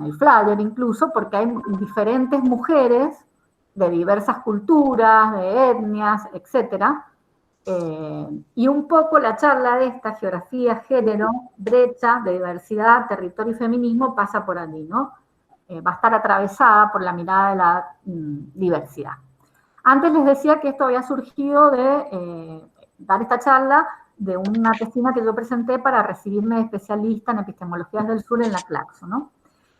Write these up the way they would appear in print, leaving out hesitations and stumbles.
el flyer incluso, porque hay diferentes mujeres de diversas culturas, de etnias, etcétera. Y un poco la charla de esta, geografía, género, brecha, de diversidad, territorio y feminismo, pasa por allí, ¿no? Va a estar atravesada por la mirada de la diversidad. Antes les decía que esto había surgido de dar esta charla de una tesina que yo presenté para recibirme de especialista en epistemologías del sur en la Claxo, ¿no?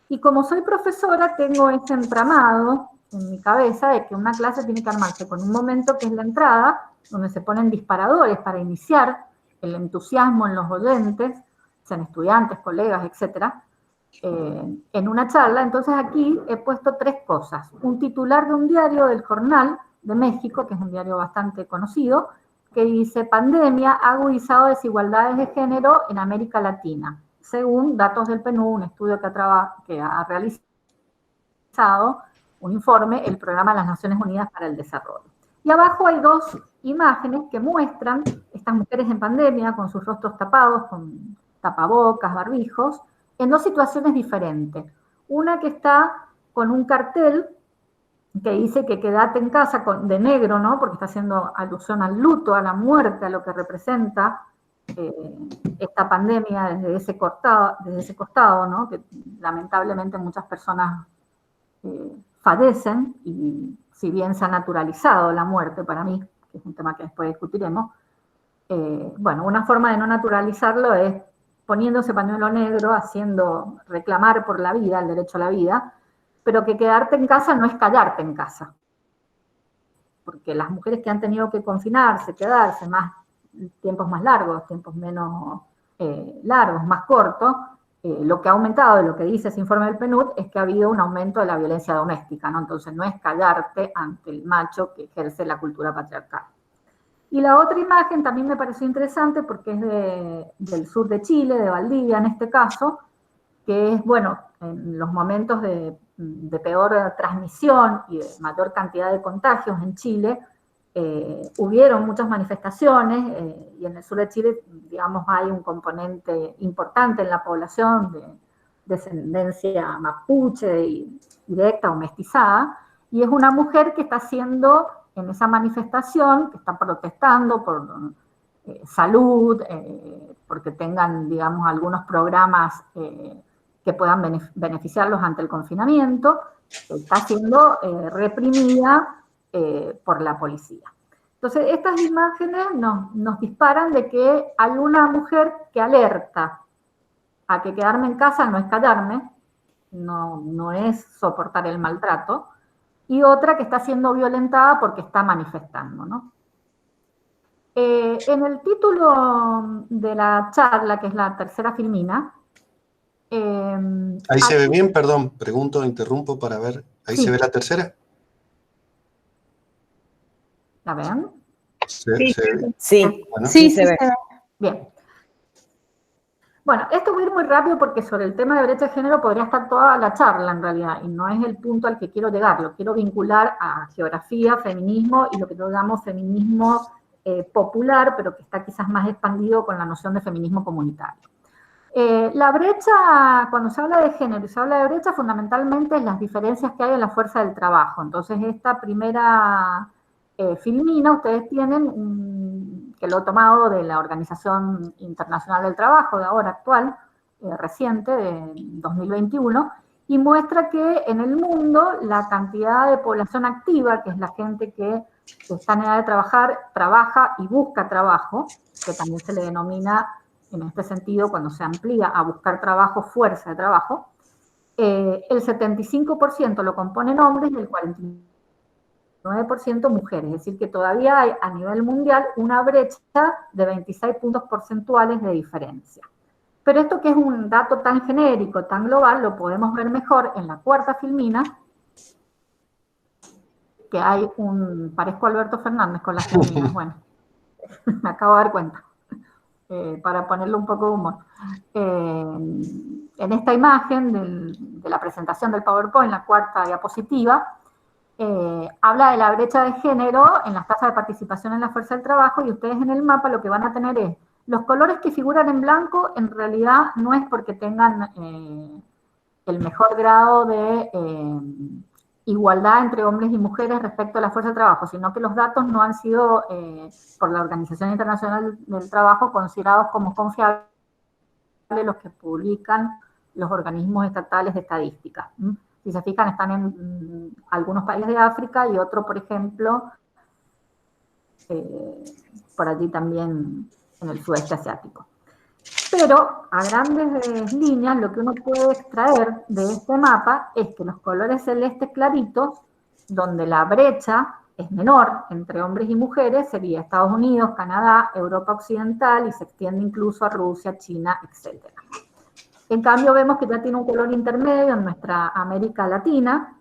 Y como soy profesora, tengo ese entramado en mi cabeza de que una clase tiene que armarse con un momento que es la entrada, donde se ponen disparadores para iniciar el entusiasmo en los oyentes, sean estudiantes, colegas, etcétera, en una charla. Entonces aquí he puesto 3 cosas. Un titular de un diario del Jornal de México, que es un diario bastante conocido, que dice: pandemia ha agudizado desigualdades de género en América Latina, según datos del PNUD, un estudio que ha realizado un informe, el Programa de las Naciones Unidas para el Desarrollo. Y abajo hay 2 imágenes que muestran estas mujeres en pandemia con sus rostros tapados, con tapabocas, barbijos, en 2 situaciones diferentes. Una que está con un cartel que dice que quédate en casa de negro, ¿no? Porque está haciendo alusión al luto, a la muerte, a lo que representa esta pandemia desde ese costado, ¿no? Que lamentablemente muchas personas fallecen, y si bien se ha naturalizado la muerte para mí, que es un tema que después discutiremos, bueno, una forma de no naturalizarlo es poniéndose pañuelo negro, haciendo reclamar por la vida, el derecho a la vida, pero que quedarte en casa no es callarte en casa. Porque las mujeres que han tenido que confinarse, quedarse tiempos más largos, tiempos menos largos, más cortos, lo que ha aumentado, y lo que dice ese informe del PNUD, es que ha habido un aumento de la violencia doméstica, ¿no? Entonces no es callarte ante el macho que ejerce la cultura patriarcal. Y la otra imagen también me pareció interesante porque es del sur de Chile, de Valdivia en este caso, que es, bueno, en los momentos de peor transmisión y de mayor cantidad de contagios en Chile, hubieron muchas manifestaciones, y en el sur de Chile, digamos, hay un componente importante en la población de descendencia mapuche, directa o mestizada, y es una mujer que está haciendo en esa manifestación, que está protestando por salud, porque tengan, digamos, algunos programas que puedan beneficiarlos ante el confinamiento, está siendo reprimida por la policía. Entonces, estas imágenes nos disparan de que hay una mujer que alerta a que quedarme en casa no es callarme, no es soportar el maltrato, y otra que está siendo violentada porque está manifestando, ¿no? En el título de la charla, que es la tercera filmina, ahí se ve bien, perdón, pregunto, interrumpo para ver. ¿Ahí sí se ve la tercera? ¿La ven? Sí, bueno. Sí, se ve. Bien. Bueno, esto voy a ir muy rápido porque sobre el tema de brecha de género podría estar toda la charla en realidad, y no es el punto al que quiero llegar. Lo quiero vincular a geografía, feminismo y lo que yo llamo feminismo popular, pero que está quizás más expandido con la noción de feminismo comunitario. La brecha, cuando se habla de género y se habla de brecha, fundamentalmente es las diferencias que hay en la fuerza del trabajo. Entonces, esta primera filmina, ustedes tienen, que lo he tomado de la Organización Internacional del Trabajo, de ahora actual, reciente, de 2021, y muestra que en el mundo la cantidad de población activa, que es la gente que está en edad de trabajar, trabaja y busca trabajo, que también se le denomina en este sentido, cuando se amplía a buscar trabajo, fuerza de trabajo, el 75% lo componen hombres y el 49% mujeres. Es decir, que todavía hay a nivel mundial una brecha de 26 puntos porcentuales de diferencia. Pero esto, que es un dato tan genérico, tan global, lo podemos ver mejor en la cuarta filmina, que hay parezco Alberto Fernández con las filminas, bueno, me acabo de dar cuenta. Para ponerle un poco de humor. En esta imagen de la presentación del PowerPoint, la cuarta diapositiva, habla de la brecha de género en las tasas de participación en la fuerza del trabajo, y ustedes en el mapa lo que van a tener es los colores que figuran en blanco. En realidad no es porque tengan el mejor grado de igualdad entre hombres y mujeres respecto a la fuerza de trabajo, sino que los datos no han sido, por la Organización Internacional del Trabajo, considerados como confiables los que publican los organismos estatales de estadística. Si se fijan, están en algunos países de África y otro, por ejemplo, por allí también en el sudeste asiático. Pero a grandes líneas lo que uno puede extraer de este mapa es que los colores celestes claritos, donde la brecha es menor entre hombres y mujeres, sería Estados Unidos, Canadá, Europa Occidental y se extiende incluso a Rusia, China, etc. En cambio vemos que ya tiene un color intermedio en nuestra América Latina,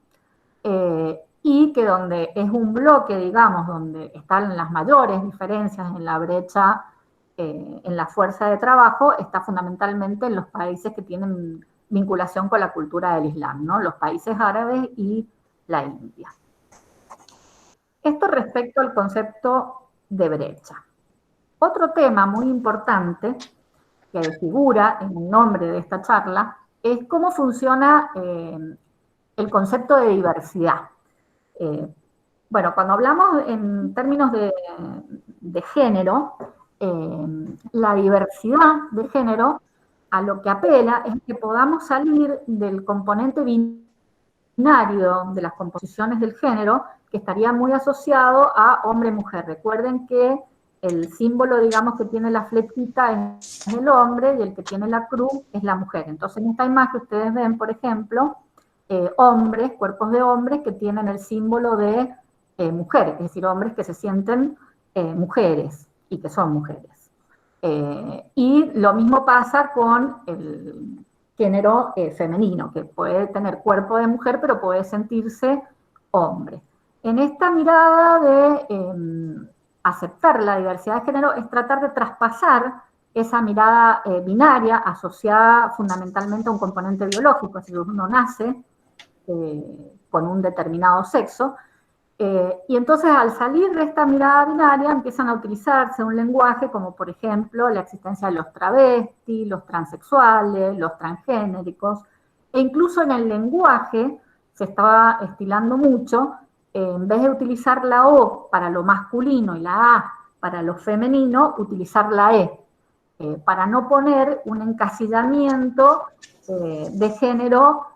y que donde es un bloque, digamos, donde están las mayores diferencias en la brecha, en la fuerza de trabajo, está fundamentalmente en los países que tienen vinculación con la cultura del Islam, ¿no? Los países árabes y la India. Esto respecto al concepto de brecha. Otro tema muy importante que figura en el nombre de esta charla es cómo funciona el concepto de diversidad. Bueno, cuando hablamos en términos de género, la diversidad de género a lo que apela es que podamos salir del componente binario de las composiciones del género, que estaría muy asociado a hombre-mujer. Recuerden que el símbolo, digamos, que tiene la flechita es el hombre y el que tiene la cruz es la mujer. Entonces, en esta imagen ustedes ven, por ejemplo, hombres, cuerpos de hombres que tienen el símbolo de mujer, es decir, hombres que se sienten mujeres y que son mujeres. Y lo mismo pasa con el género femenino, que puede tener cuerpo de mujer, pero puede sentirse hombre. En esta mirada de aceptar la diversidad de género es tratar de traspasar esa mirada binaria asociada fundamentalmente a un componente biológico, es decir, uno nace con un determinado sexo, y entonces al salir de esta mirada binaria empiezan a utilizarse un lenguaje como por ejemplo la existencia de los travestis, los transexuales, los transgénericos, e incluso en el lenguaje se estaba estilando mucho, en vez de utilizar la O para lo masculino y la A para lo femenino, utilizar la E, para no poner un encasillamiento de género,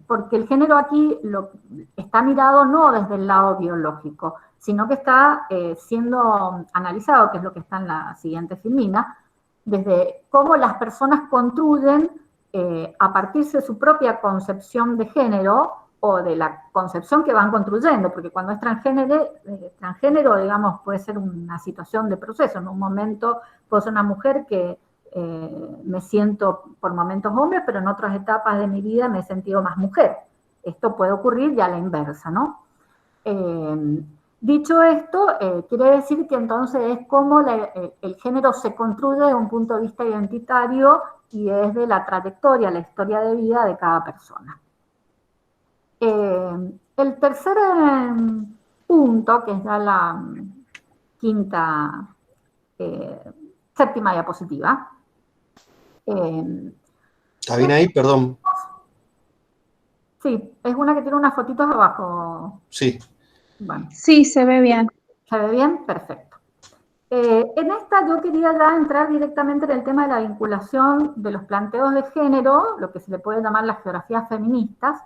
porque el género aquí está mirado no desde el lado biológico, sino que está siendo analizado, que es lo que está en la siguiente filmina, desde cómo las personas construyen a partir de su propia concepción de género o de la concepción que van construyendo, porque cuando es transgénero, digamos, puede ser una situación de proceso. En un momento puedo ser una mujer que me siento por momentos hombre, pero en otras etapas de mi vida me he sentido más mujer. Esto puede ocurrir ya a la inversa, ¿no? Dicho esto, quiere decir que entonces es como el género se construye desde un punto de vista identitario y es de la trayectoria, la historia de vida de cada persona. El tercer punto, que es ya la séptima diapositiva. ¿Está bien ahí? Perdón. Sí, es una que tiene unas fotitos abajo. Sí. Bueno. Sí, se ve bien. ¿Se ve bien? Perfecto. En esta yo quería ya entrar directamente en el tema de la vinculación de los planteos de género, lo que se le puede llamar las geografías feministas,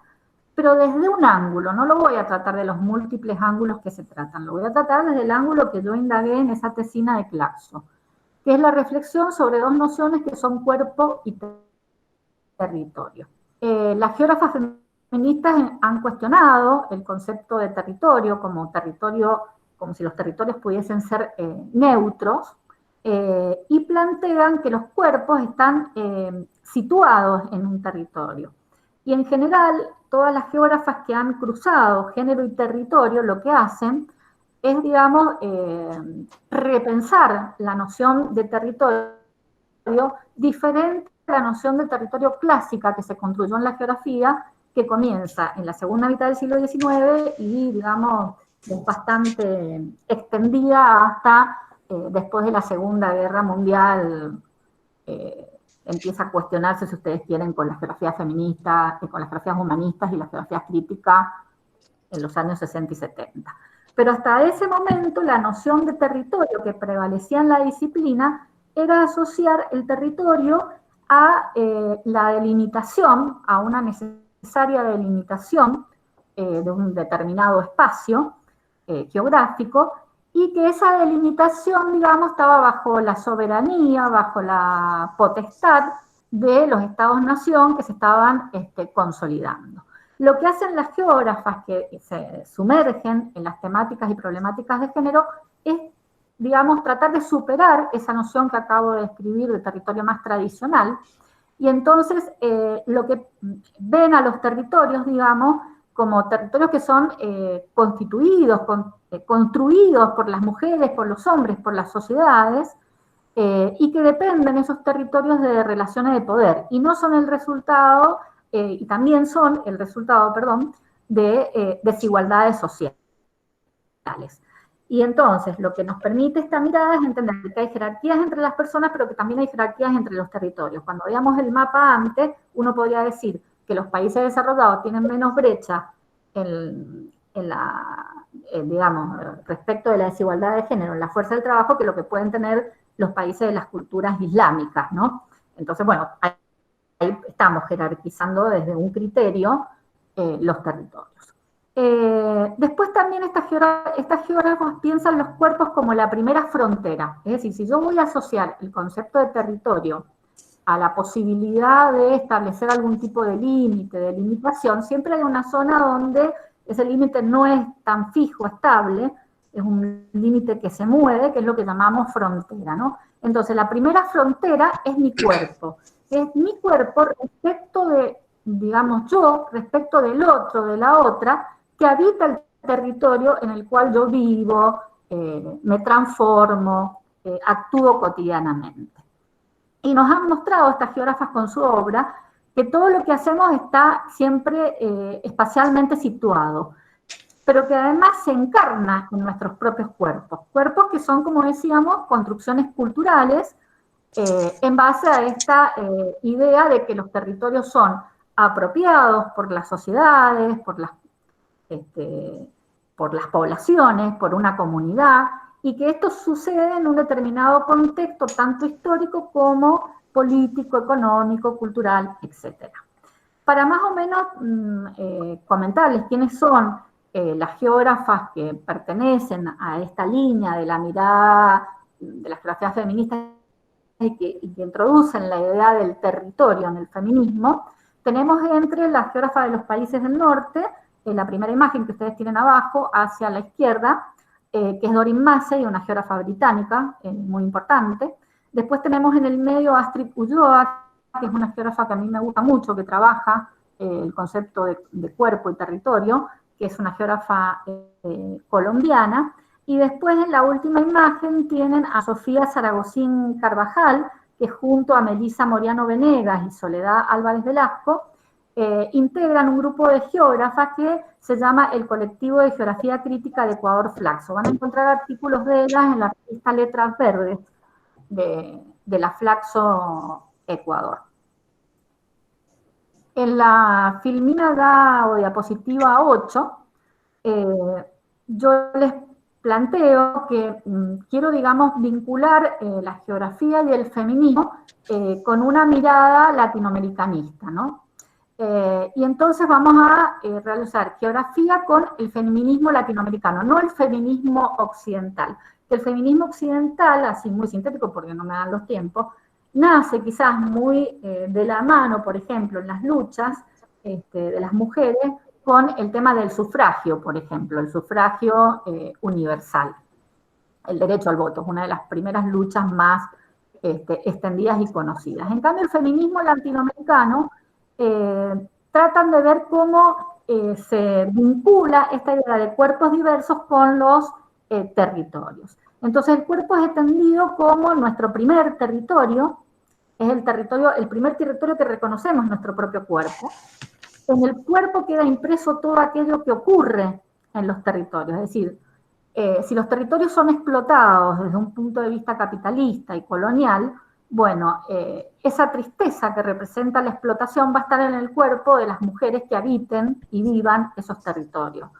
pero desde un ángulo. No lo voy a tratar de los múltiples ángulos que se tratan, lo voy a tratar desde el ángulo que yo indagué en esa tesina de Claxo, que es la reflexión sobre dos nociones que son cuerpo y territorio. Las geógrafas feministas han cuestionado el concepto de territorio como si los territorios pudiesen ser neutros, y plantean que los cuerpos están situados en un territorio. Y en general, todas las geógrafas que han cruzado género y territorio lo que hacen es, digamos, repensar la noción de territorio diferente a la noción de territorio clásica que se construyó en la geografía, que comienza en la segunda mitad del siglo XIX y, digamos, es bastante extendida hasta después de la Segunda Guerra Mundial, empieza a cuestionarse, si ustedes quieren, con las geografías feministas, con las geografías humanistas y las geografías críticas en los años 60 y 70. Pero hasta ese momento la noción de territorio que prevalecía en la disciplina era asociar el territorio a la delimitación, a una necesaria delimitación de un determinado espacio geográfico, y que esa delimitación, digamos, estaba bajo la soberanía, bajo la potestad de los estados-nación que se estaban consolidando. Lo que hacen las geógrafas que se sumergen en las temáticas y problemáticas de género es, digamos, tratar de superar esa noción que acabo de describir de territorio más tradicional, y entonces lo que ven a los territorios, digamos, como territorios que son constituidos, construidos por las mujeres, por los hombres, por las sociedades, y que dependen esos territorios de relaciones de poder, y no son el resultado, y también son el resultado, perdón, de desigualdades sociales. Y entonces lo que nos permite esta mirada es entender que hay jerarquías entre las personas, pero que también hay jerarquías entre los territorios. Cuando veamos el mapa antes, uno podría decir que los países desarrollados tienen menos brecha digamos, respecto de la desigualdad de género en la fuerza del trabajo que lo que pueden tener los países de las culturas islámicas, ¿no? Entonces, bueno, ahí estamos jerarquizando desde un criterio los territorios. Después también estas geógrafas piensan los cuerpos como la primera frontera. Es decir, si yo voy a asociar el concepto de territorio a la posibilidad de establecer algún tipo de límite, de limitación, siempre hay una zona donde ese límite no es tan fijo, estable, es un límite que se mueve, que es lo que llamamos frontera, ¿no? Entonces, la primera frontera es mi cuerpo. Es mi cuerpo respecto de, digamos, yo, respecto del otro, de la otra, que habita el territorio en el cual yo vivo, me transformo, actúo cotidianamente. Y nos han mostrado estas geógrafas con su obra que todo lo que hacemos está siempre espacialmente situado, pero que además se encarna en nuestros propios cuerpos. Cuerpos que son, como decíamos, construcciones culturales en base a esta idea de que los territorios son apropiados por las sociedades, por las poblaciones, por una comunidad, y que esto sucede en un determinado contexto, tanto histórico como político, económico, cultural, etc. Para más o menos comentarles quiénes son las geógrafas que pertenecen a esta línea de la mirada de las geografías feministas y que introducen la idea del territorio en el feminismo, tenemos entre las geógrafas de los países del norte, en la primera imagen que ustedes tienen abajo, hacia la izquierda, que es Doreen Massey, una geógrafa británica muy importante. Después tenemos en el medio a Astrid Ulloa, que es una geógrafa que a mí me gusta mucho, que trabaja el concepto de cuerpo y territorio, que es una geógrafa colombiana. Y después en la última imagen tienen a Sofía Zaragozín Carvajal, que junto a Melissa Moriano Venegas y Soledad Álvarez Velasco, integran un grupo de geógrafas que se llama el Colectivo de Geografía Crítica de Ecuador Flaxo. Van a encontrar artículos de ellas en la revista Letras Verdes de la Flaxo Ecuador. En la filmina o diapositiva 8, yo les planteo que quiero, digamos, vincular la geografía y el feminismo con una mirada latinoamericanista, ¿no? Y entonces vamos a realizar geografía con el feminismo latinoamericano, no el feminismo occidental. Que el feminismo occidental, así muy sintético porque no me dan los tiempos, nace quizás muy de la mano, por ejemplo, en las luchas de las mujeres con el tema del sufragio, por ejemplo, el sufragio universal. El derecho al voto es una de las primeras luchas más extendidas y conocidas. En cambio, el feminismo latinoamericano tratan de ver cómo se vincula esta idea de cuerpos diversos con los territorios. Entonces el cuerpo es entendido como nuestro primer territorio, es el primer territorio que reconocemos, nuestro propio cuerpo. En el cuerpo queda impreso todo aquello que ocurre en los territorios, es decir, si los territorios son explotados desde un punto de vista capitalista y colonial, Bueno, esa tristeza que representa la explotación va a estar en el cuerpo de las mujeres que habiten y vivan esos territorios.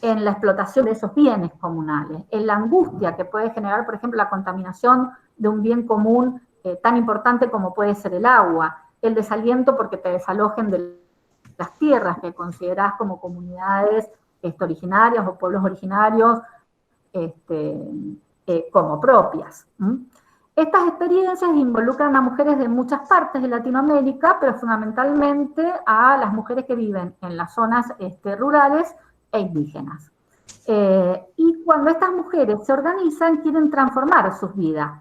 En la explotación de esos bienes comunales, en la angustia que puede generar, por ejemplo, la contaminación de un bien común tan importante como puede ser el agua, el desaliento porque te desalojen de las tierras que considerás como comunidades originarias o pueblos originarios como propias. Estas experiencias involucran a mujeres de muchas partes de Latinoamérica, pero fundamentalmente a las mujeres que viven en las zonas rurales e indígenas. Y cuando estas mujeres se organizan, quieren transformar sus vidas.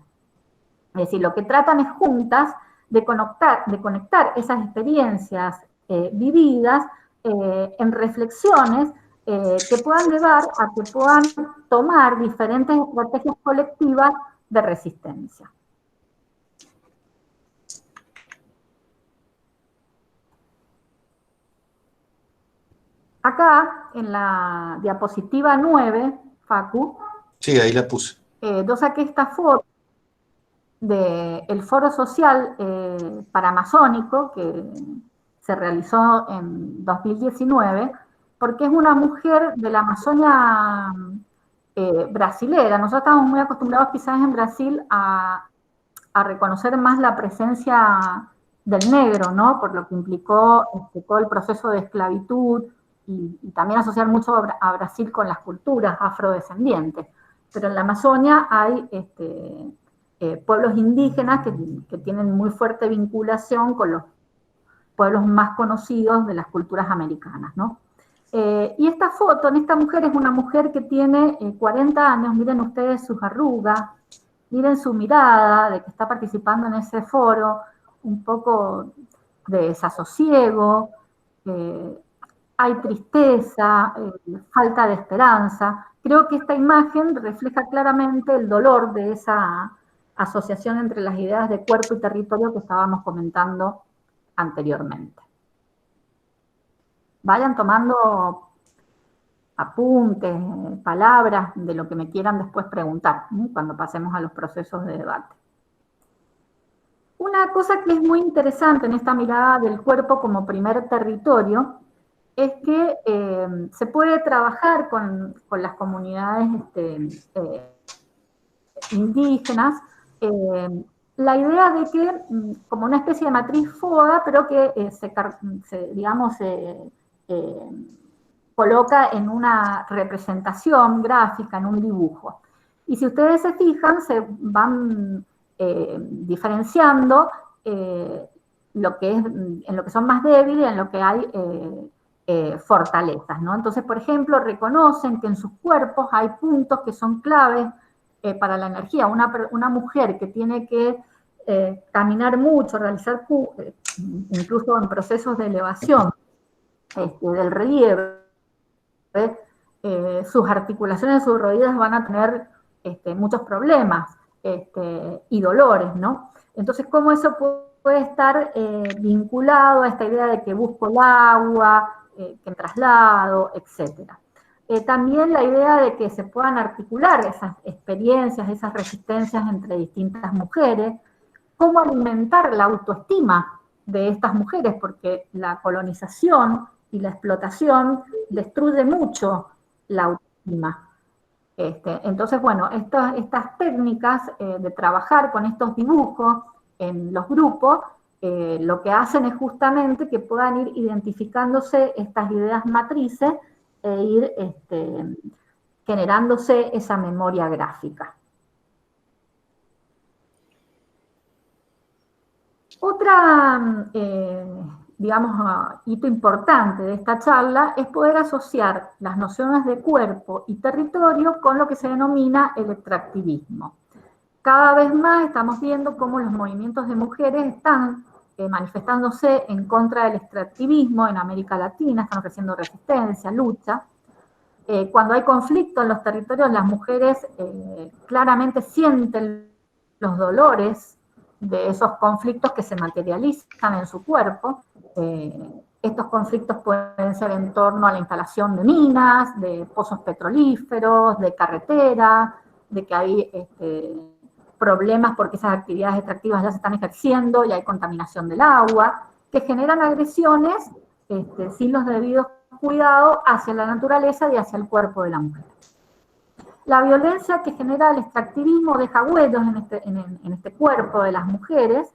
Es decir, lo que tratan es juntas de conectar esas experiencias vividas en reflexiones que puedan llevar a que puedan tomar diferentes estrategias colectivas de resistencia. Acá, en la diapositiva 9, Facu. Sí, ahí la puse. Yo saqué esta foto del foro social paramazónico que se realizó en 2019, porque es una mujer de la Amazonia brasilera. Nosotros estamos muy acostumbrados quizás en Brasil a reconocer más la presencia del negro, ¿no? Por lo que implicó todo el proceso de esclavitud y también asociar mucho a Brasil con las culturas afrodescendientes. Pero en la Amazonia hay pueblos indígenas que tienen muy fuerte vinculación con los pueblos más conocidos de las culturas americanas, ¿no? Y esta foto en esta mujer es una mujer que tiene 40 años, miren ustedes sus arrugas, miren su mirada de que está participando en ese foro, un poco de desasosiego, hay tristeza, falta de esperanza. Creo que esta imagen refleja claramente el dolor de esa asociación entre las ideas de cuerpo y territorio que estábamos comentando anteriormente. Vayan tomando apuntes, palabras de lo que me quieran después preguntar, ¿sí? Cuando pasemos a los procesos de debate. Una cosa que es muy interesante en esta mirada del cuerpo como primer territorio es que se puede trabajar con las comunidades indígenas la idea de que, como una especie de matriz FODA, pero que coloca en una representación gráfica, en un dibujo. Y si ustedes se fijan, se van diferenciando en lo que son más débiles y en lo que hay fortalezas, ¿no? Entonces, por ejemplo, reconocen que en sus cuerpos hay puntos que son claves para la energía. Una mujer que tiene que caminar mucho, realizar incluso en procesos de elevación del relieve, sus articulaciones, sus rodillas van a tener muchos problemas y dolores, ¿no? Entonces, ¿cómo eso puede estar vinculado a esta idea de que busco el agua, que traslado, etcétera? También la idea de que se puedan articular esas experiencias, esas resistencias entre distintas mujeres, cómo alimentar la autoestima de estas mujeres, porque la colonización y la explotación destruye mucho la autoestima. Entonces, bueno, estas técnicas de trabajar con estos dibujos en los grupos, lo que hacen es justamente que puedan ir identificándose estas ideas matrices e ir generándose esa memoria gráfica. Otra, digamos, hito importante de esta charla es poder asociar las nociones de cuerpo y territorio con lo que se denomina el extractivismo. Cada vez más estamos viendo cómo los movimientos de mujeres están manifestándose en contra del extractivismo en América Latina, están ofreciendo resistencia, lucha. Cuando hay conflicto en los territorios, las mujeres claramente sienten los dolores de esos conflictos que se materializan en su cuerpo. Estos conflictos pueden ser en torno a la instalación de minas, de pozos petrolíferos, de carreteras, de que hay problemas porque esas actividades extractivas ya se están ejerciendo y hay contaminación del agua, que generan agresiones sin los debidos cuidados hacia la naturaleza y hacia el cuerpo de la mujer. La violencia que genera el extractivismo deja huellas en este cuerpo de las mujeres,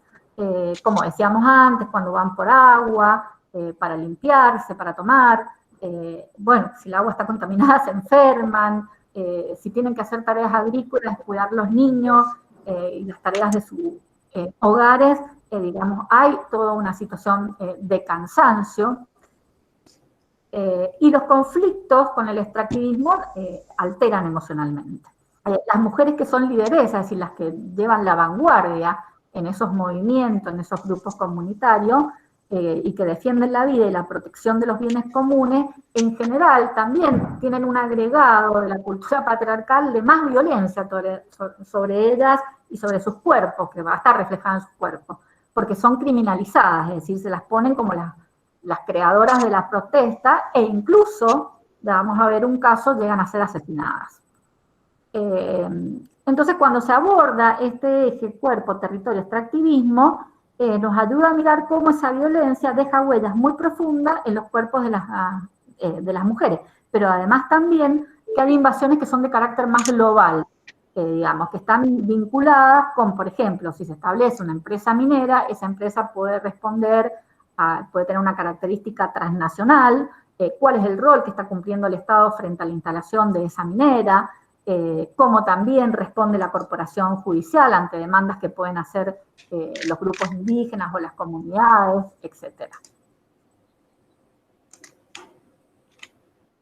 como decíamos antes, cuando van por agua, para limpiarse, para tomar, bueno, si el agua está contaminada se enferman, si tienen que hacer tareas agrícolas, cuidar los niños y las tareas de sus hogares, digamos, hay toda una situación de cansancio. Y los conflictos con el extractivismo alteran emocionalmente. Las mujeres que son lideresas, es decir, las que llevan la vanguardia en esos movimientos, en esos grupos comunitarios, y que defienden la vida y la protección de los bienes comunes, en general también tienen un agregado de la cultura patriarcal de más violencia sobre ellas y sobre sus cuerpos, que va a estar reflejada en sus cuerpos, porque son criminalizadas, es decir, se las ponen como las creadoras de la protesta, e incluso, ya vamos a ver un caso, llegan a ser asesinadas. Entonces, cuando se aborda este eje cuerpo, territorio, extractivismo, nos ayuda a mirar cómo esa violencia deja huellas muy profundas en los cuerpos de las mujeres, pero además también que hay invasiones que son de carácter más global, digamos, que están vinculadas con, por ejemplo, si se establece una empresa minera, esa empresa puede responder puede tener una característica transnacional, cuál es el rol que está cumpliendo el Estado frente a la instalación de esa minera, cómo también responde la corporación judicial ante demandas que pueden hacer los grupos indígenas o las comunidades, etc.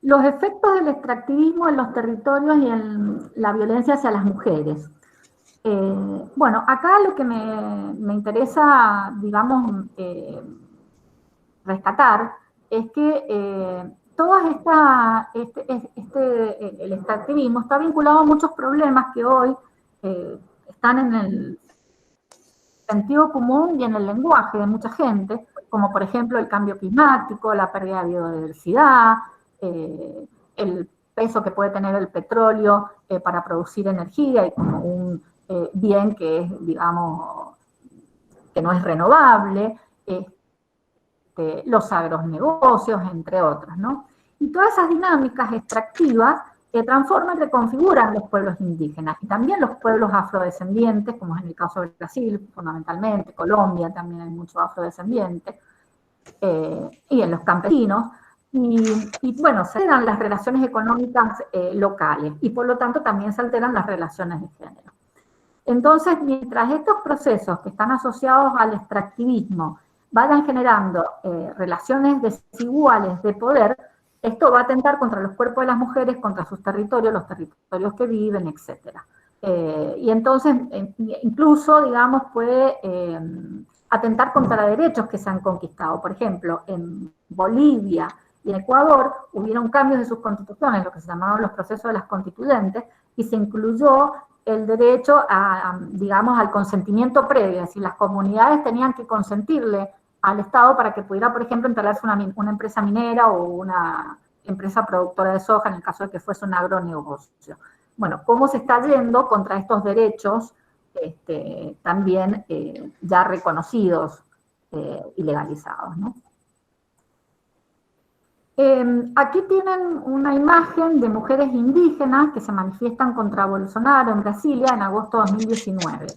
Los efectos del extractivismo en los territorios y en la violencia hacia las mujeres. Bueno, acá lo que me interesa, digamos, rescatar es que el extractivismo está vinculado a muchos problemas que hoy están en el sentido común y en el lenguaje de mucha gente, como por ejemplo el cambio climático, la pérdida de biodiversidad, el peso que puede tener el petróleo para producir energía y como un bien que es, digamos, que no es renovable, los agronegocios, entre otros, ¿no? Y todas esas dinámicas extractivas transforman y reconfiguran los pueblos indígenas y también los pueblos afrodescendientes, como es en el caso de Brasil, fundamentalmente, Colombia también hay muchos afrodescendientes, y en los campesinos, y bueno, se alteran las relaciones económicas locales y por lo tanto también se alteran las relaciones de género. Entonces, mientras estos procesos que están asociados al extractivismo vayan generando relaciones desiguales de poder, esto va a atentar contra los cuerpos de las mujeres, contra sus territorios, los territorios que viven, etc. Y entonces, incluso, digamos, puede atentar contra derechos que se han conquistado. Por ejemplo, en Bolivia y en Ecuador hubieron cambios de sus constituciones, lo que se llamaban los procesos de las constituyentes, y se incluyó el derecho digamos, al consentimiento previo, es decir, las comunidades tenían que consentirle al Estado para que pudiera, por ejemplo, instalarse una empresa minera o una empresa productora de soja, en el caso de que fuese un agronegocio. Bueno, ¿cómo se está yendo contra estos derechos también ya reconocidos y legalizados, ¿no? Aquí tienen una imagen de mujeres indígenas que se manifiestan contra Bolsonaro en Brasilia en agosto de 2019.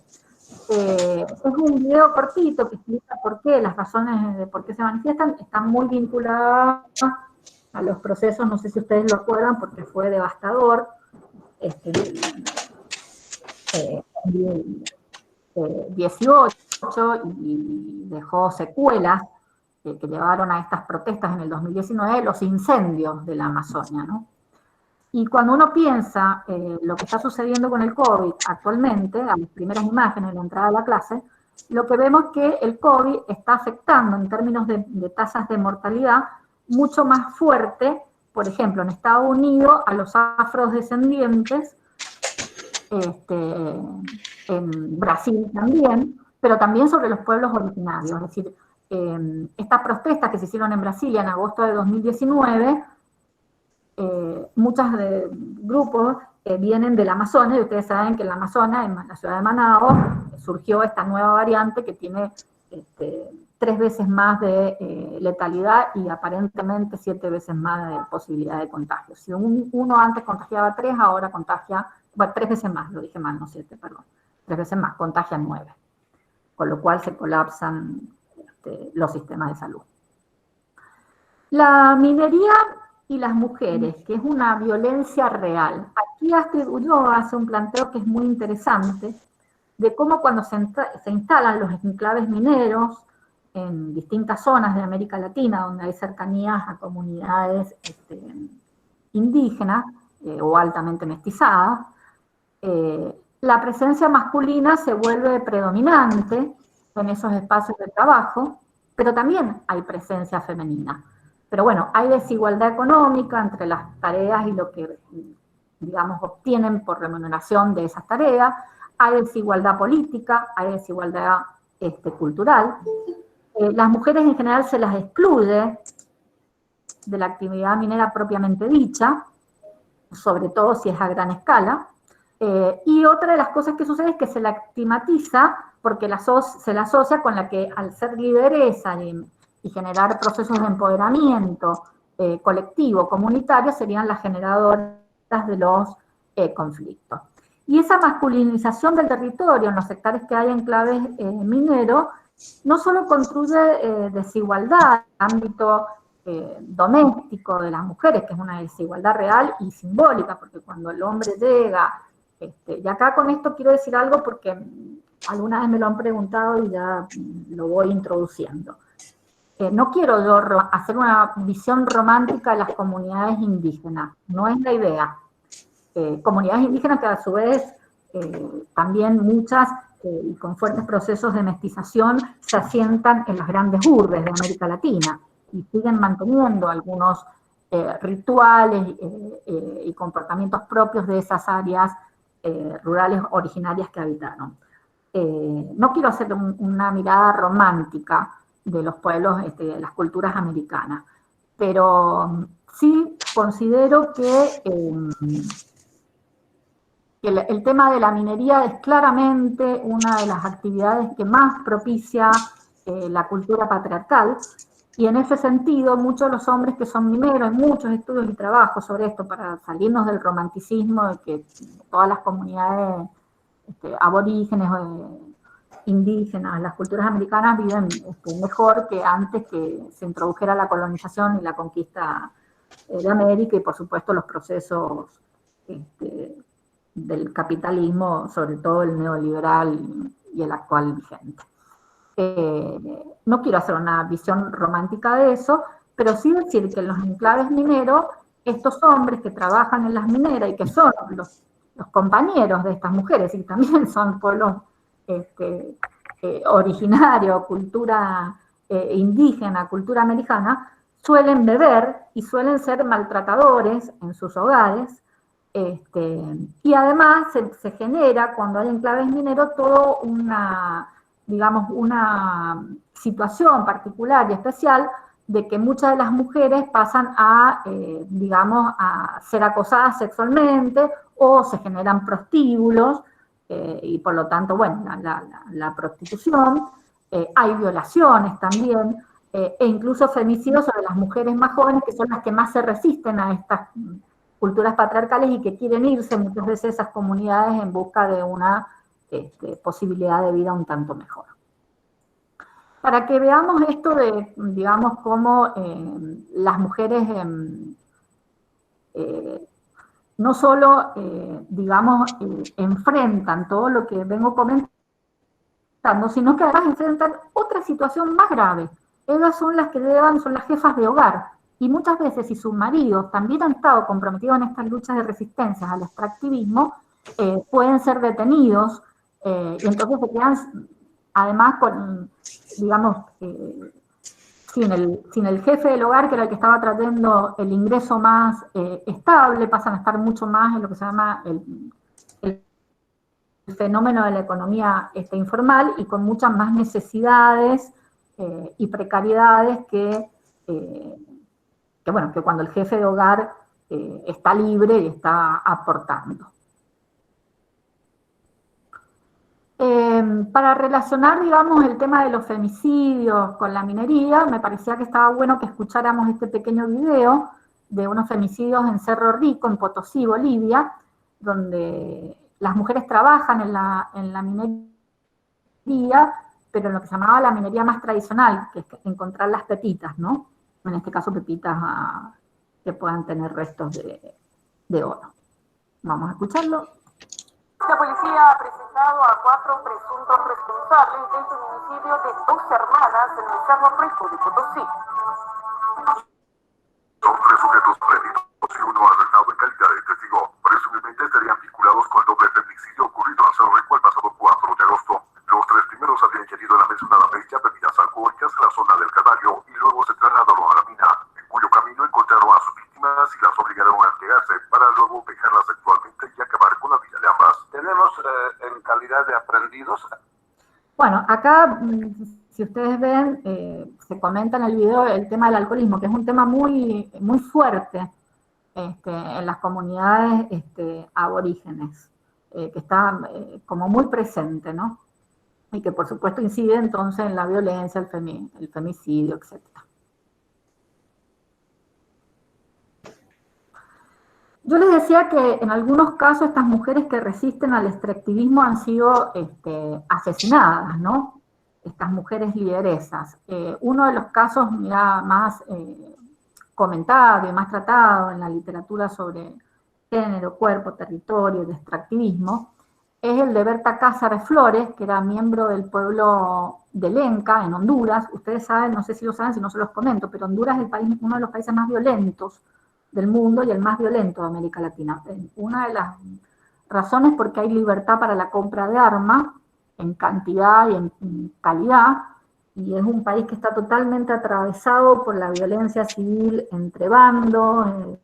Es un video cortito que explica por qué, las razones de por qué se manifiestan, están muy vinculadas a los procesos, no sé si ustedes lo acuerdan, porque fue devastador, 18 y dejó secuelas que llevaron a estas protestas en el 2019, los incendios de la Amazonia, ¿no? Y cuando uno piensa lo que está sucediendo con el COVID actualmente, a las primeras imágenes de la entrada a la clase, lo que vemos es que el COVID está afectando en términos de tasas de mortalidad mucho más fuerte, por ejemplo, en Estados Unidos, a los afrodescendientes, en Brasil también, pero también sobre los pueblos originarios. Es decir, estas protestas que se hicieron en Brasilia en agosto de 2019, muchos grupos vienen del Amazonas, y ustedes saben que en el Amazonas, en la ciudad de Manaos, surgió esta nueva variante que tiene 3 veces más de letalidad y aparentemente 7 veces más de posibilidad de contagio. Si uno antes contagiaba 3, ahora contagia, bueno, 3 veces más, lo dije mal, no 7, perdón, 3 veces más, contagia 9, con lo cual se colapsan los sistemas de salud. La minería y las mujeres, que es una violencia real. Aquí Astrid Ulloa hace un planteo que es muy interesante, de cómo cuando se instalan los enclaves mineros en distintas zonas de América Latina, donde hay cercanías a comunidades indígenas o altamente mestizadas, la presencia masculina se vuelve predominante en esos espacios de trabajo, pero también hay presencia femenina. Pero bueno, hay desigualdad económica entre las tareas y lo que, digamos, obtienen por remuneración de esas tareas, hay desigualdad política, hay desigualdad cultural. Las mujeres en general se las excluye de la actividad minera propiamente dicha, sobre todo si es a gran escala. Y otra de las cosas que sucede es que se la estigmatiza porque se la asocia con la que al ser lideresa y generar procesos de empoderamiento colectivo, comunitario, serían las generadoras de los conflictos. Y esa masculinización del territorio en los sectores que hay en enclaves mineros no solo construye desigualdad en el ámbito doméstico de las mujeres, que es una desigualdad real y simbólica, porque cuando el hombre llega, y acá con esto quiero decir algo porque alguna vez me lo han preguntado y ya lo voy introduciendo. No quiero yo hacer una visión romántica de las comunidades indígenas, no es la idea. Comunidades indígenas que a su vez también muchas y con fuertes procesos de mestización se asientan en las grandes urbes de América Latina y siguen manteniendo algunos rituales y comportamientos propios de esas áreas rurales originarias que habitaron. No quiero hacer una mirada romántica de los pueblos, de las culturas americanas, pero sí considero que el tema de la minería es claramente una de las actividades que más propicia la cultura patriarcal, y en ese sentido muchos de los hombres que son mineros, hay muchos estudios y trabajos sobre esto para salirnos del romanticismo de que todas las comunidades aborígenes indígenas, las culturas americanas viven mejor que antes que se introdujera la colonización y la conquista de América, y por supuesto los procesos del capitalismo, sobre todo el neoliberal y el actual vigente. No quiero hacer una visión romántica de eso, pero sí decir que en los enclaves mineros, estos hombres que trabajan en las mineras y que son los compañeros de estas mujeres, y también son pueblos originarios, cultura indígena, cultura americana, suelen beber y suelen ser maltratadores en sus hogares. Y además se genera, cuando hay enclaves mineros, toda una situación particular y especial de que muchas de las mujeres pasan a ser acosadas sexualmente o se generan prostíbulos, y por lo tanto, bueno, la prostitución, hay violaciones también, e incluso femicidios sobre las mujeres más jóvenes, que son las que más se resisten a estas culturas patriarcales y que quieren irse muchas veces a esas comunidades en busca de una posibilidad de vida un tanto mejor. Para que veamos esto de, digamos, cómo las mujeres no solo, enfrentan todo lo que vengo comentando, sino que además enfrentan otra situación más grave. Ellas son las que son las jefas de hogar, y muchas veces, si sus maridos también han estado comprometidos en estas luchas de resistencia al extractivismo, pueden ser detenidos, y entonces se quedan, además, sin el jefe del hogar, que era el que estaba trayendo el ingreso más estable, pasan a estar mucho más en lo que se llama el fenómeno de la economía informal, y con muchas más necesidades y precariedades que cuando el jefe de hogar está libre y está aportando. Para relacionar, digamos, el tema de los femicidios con la minería, me parecía que estaba bueno que escucháramos este pequeño video de unos femicidios en Cerro Rico, en Potosí, Bolivia, donde las mujeres trabajan en la minería, pero en lo que se llamaba la minería más tradicional, que es encontrar las pepitas, ¿no? En este caso pepitas que puedan tener restos de oro. Vamos a escucharlo. La policía ha presentado a 4 presuntos responsables del feminicidio de 2 hermanas en el Cerro Rico de Potosí. Son 3 sujetos previstos y uno arrestado en calidad de testigo. Presumiblemente estarían vinculados con el doble feminicidio ocurrido en Cerro Rico el pasado 4 de agosto. Los 3 primeros habían ingerido la mencionada bestia bebidas alcohólicas en la zona del Calvario y luego se trasladaron a la mina, en cuyo camino encontraron a sus víctimas y las obligaron a entregarse para luego vejarlas sexualmente y acabar con la vida de ambas. Tenemos en calidad de aprendidos. Bueno, acá, si ustedes ven, se comenta en el video el tema del alcoholismo, que es un tema muy, muy fuerte en las comunidades aborígenes, que está como muy presente, ¿no? Y que por supuesto incide entonces en la violencia, el femicidio, etc. Yo les decía que en algunos casos estas mujeres que resisten al extractivismo han sido asesinadas, ¿no? Estas mujeres lideresas. Uno de los casos más comentado y más tratado en la literatura sobre género, cuerpo, territorio, de extractivismo, es el de Berta Cázares Flores, que era miembro del pueblo de Lenca, en Honduras. Ustedes saben, no sé si lo saben, si no se los comento, pero Honduras es uno de los países más violentos del mundo y el más violento de América Latina. Una de las razones porque hay libertad para la compra de armas, en cantidad y en calidad, y es un país que está totalmente atravesado por la violencia civil entre bandos,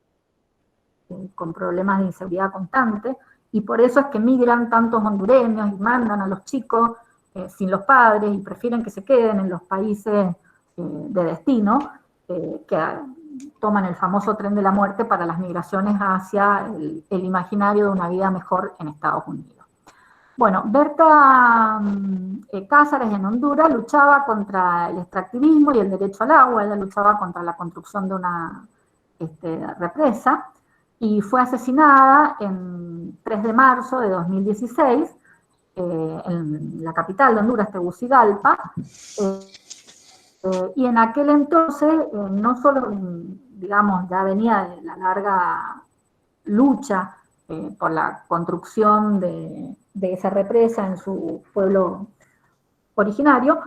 con problemas de inseguridad constante, y por eso es que migran tantos hondureños y mandan a los chicos sin los padres y prefieren que se queden en los países de destino, que toman el famoso tren de la muerte para las migraciones hacia el imaginario de una vida mejor en Estados Unidos. Bueno, Berta Cázares en Honduras luchaba contra el extractivismo y el derecho al agua. Ella luchaba contra la construcción de una represa, y fue asesinada en 3 de marzo de 2016 en la capital de Honduras, Tegucigalpa, y en aquel entonces no solo, digamos, ya venía de la larga lucha por la construcción de esa represa en su pueblo originario,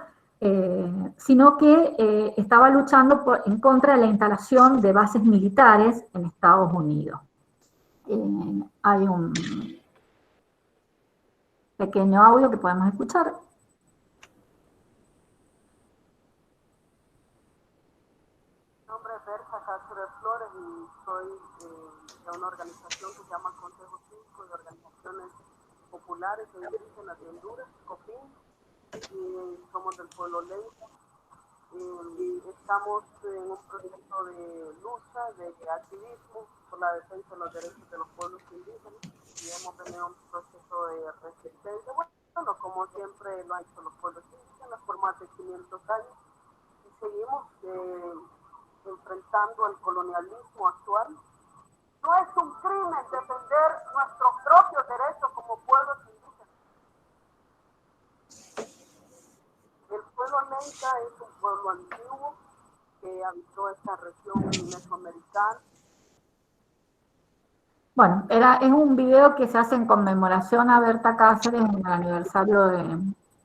sino que estaba luchando en contra de la instalación de bases militares en Estados Unidos. Hay un pequeño audio que podemos escuchar. Mi nombre es Berta Cázares Flores y soy de una organización que se llama Consejo Cívico de Organizaciones Populares e Indígenas de Honduras, COPIN, y somos del pueblo Lenca. Estamos en un proceso de lucha, de activismo por la defensa de los derechos de los pueblos indígenas, y hemos tenido un proceso de resistencia, bueno, como siempre lo han hecho los pueblos indígenas por más de 500 años, y seguimos enfrentando el colonialismo actual. No es un crimen defender nuestros propios derechos como pueblos indígenas. El pueblo Lenca es un pueblo antiguo que habitó esta región mesoamericana. Bueno, es un video que se hace en conmemoración a Berta Cázares en el aniversario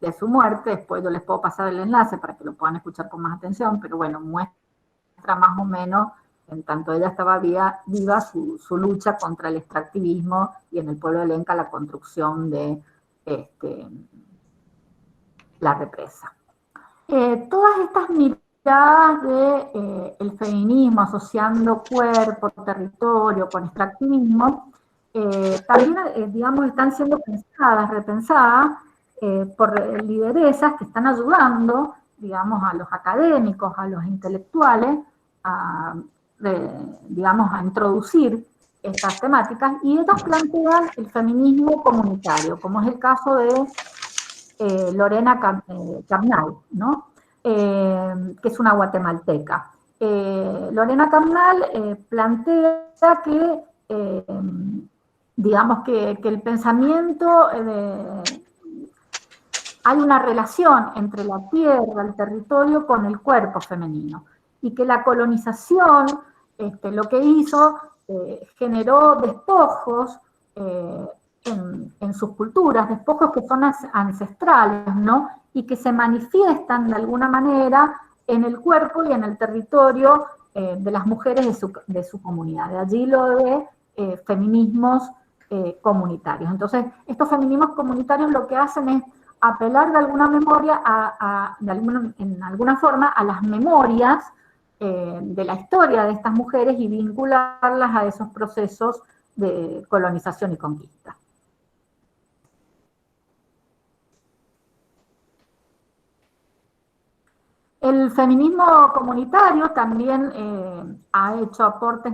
de su muerte. Después yo les puedo pasar el enlace para que lo puedan escuchar con más atención, pero bueno, muestra más o menos, en tanto ella estaba viva su lucha contra el extractivismo, y en el pueblo de Lenca la construcción de la represa. Todas estas miradas del feminismo asociando cuerpo, territorio con extractivismo, también, digamos, están siendo repensadas por lideresas que están ayudando, digamos, a los académicos, a los intelectuales, a digamos, a introducir estas temáticas, y ellos plantean el feminismo comunitario, como es el caso de Lorena Camnal, ¿no? Que es una guatemalteca. Lorena Camnal plantea que, digamos, que el pensamiento, hay una relación entre la tierra, el territorio, con el cuerpo femenino, y que la colonización lo que hizo, generó despojos en sus culturas, despojos que son ancestrales, ¿no? Y que se manifiestan de alguna manera en el cuerpo y en el territorio de las mujeres de su comunidad. De allí lo de feminismos comunitarios. Entonces, estos feminismos comunitarios lo que hacen es apelar de alguna memoria, en alguna forma, a las memorias de la historia de estas mujeres y vincularlas a esos procesos de colonización y conquista. El feminismo comunitario también ha hecho aportes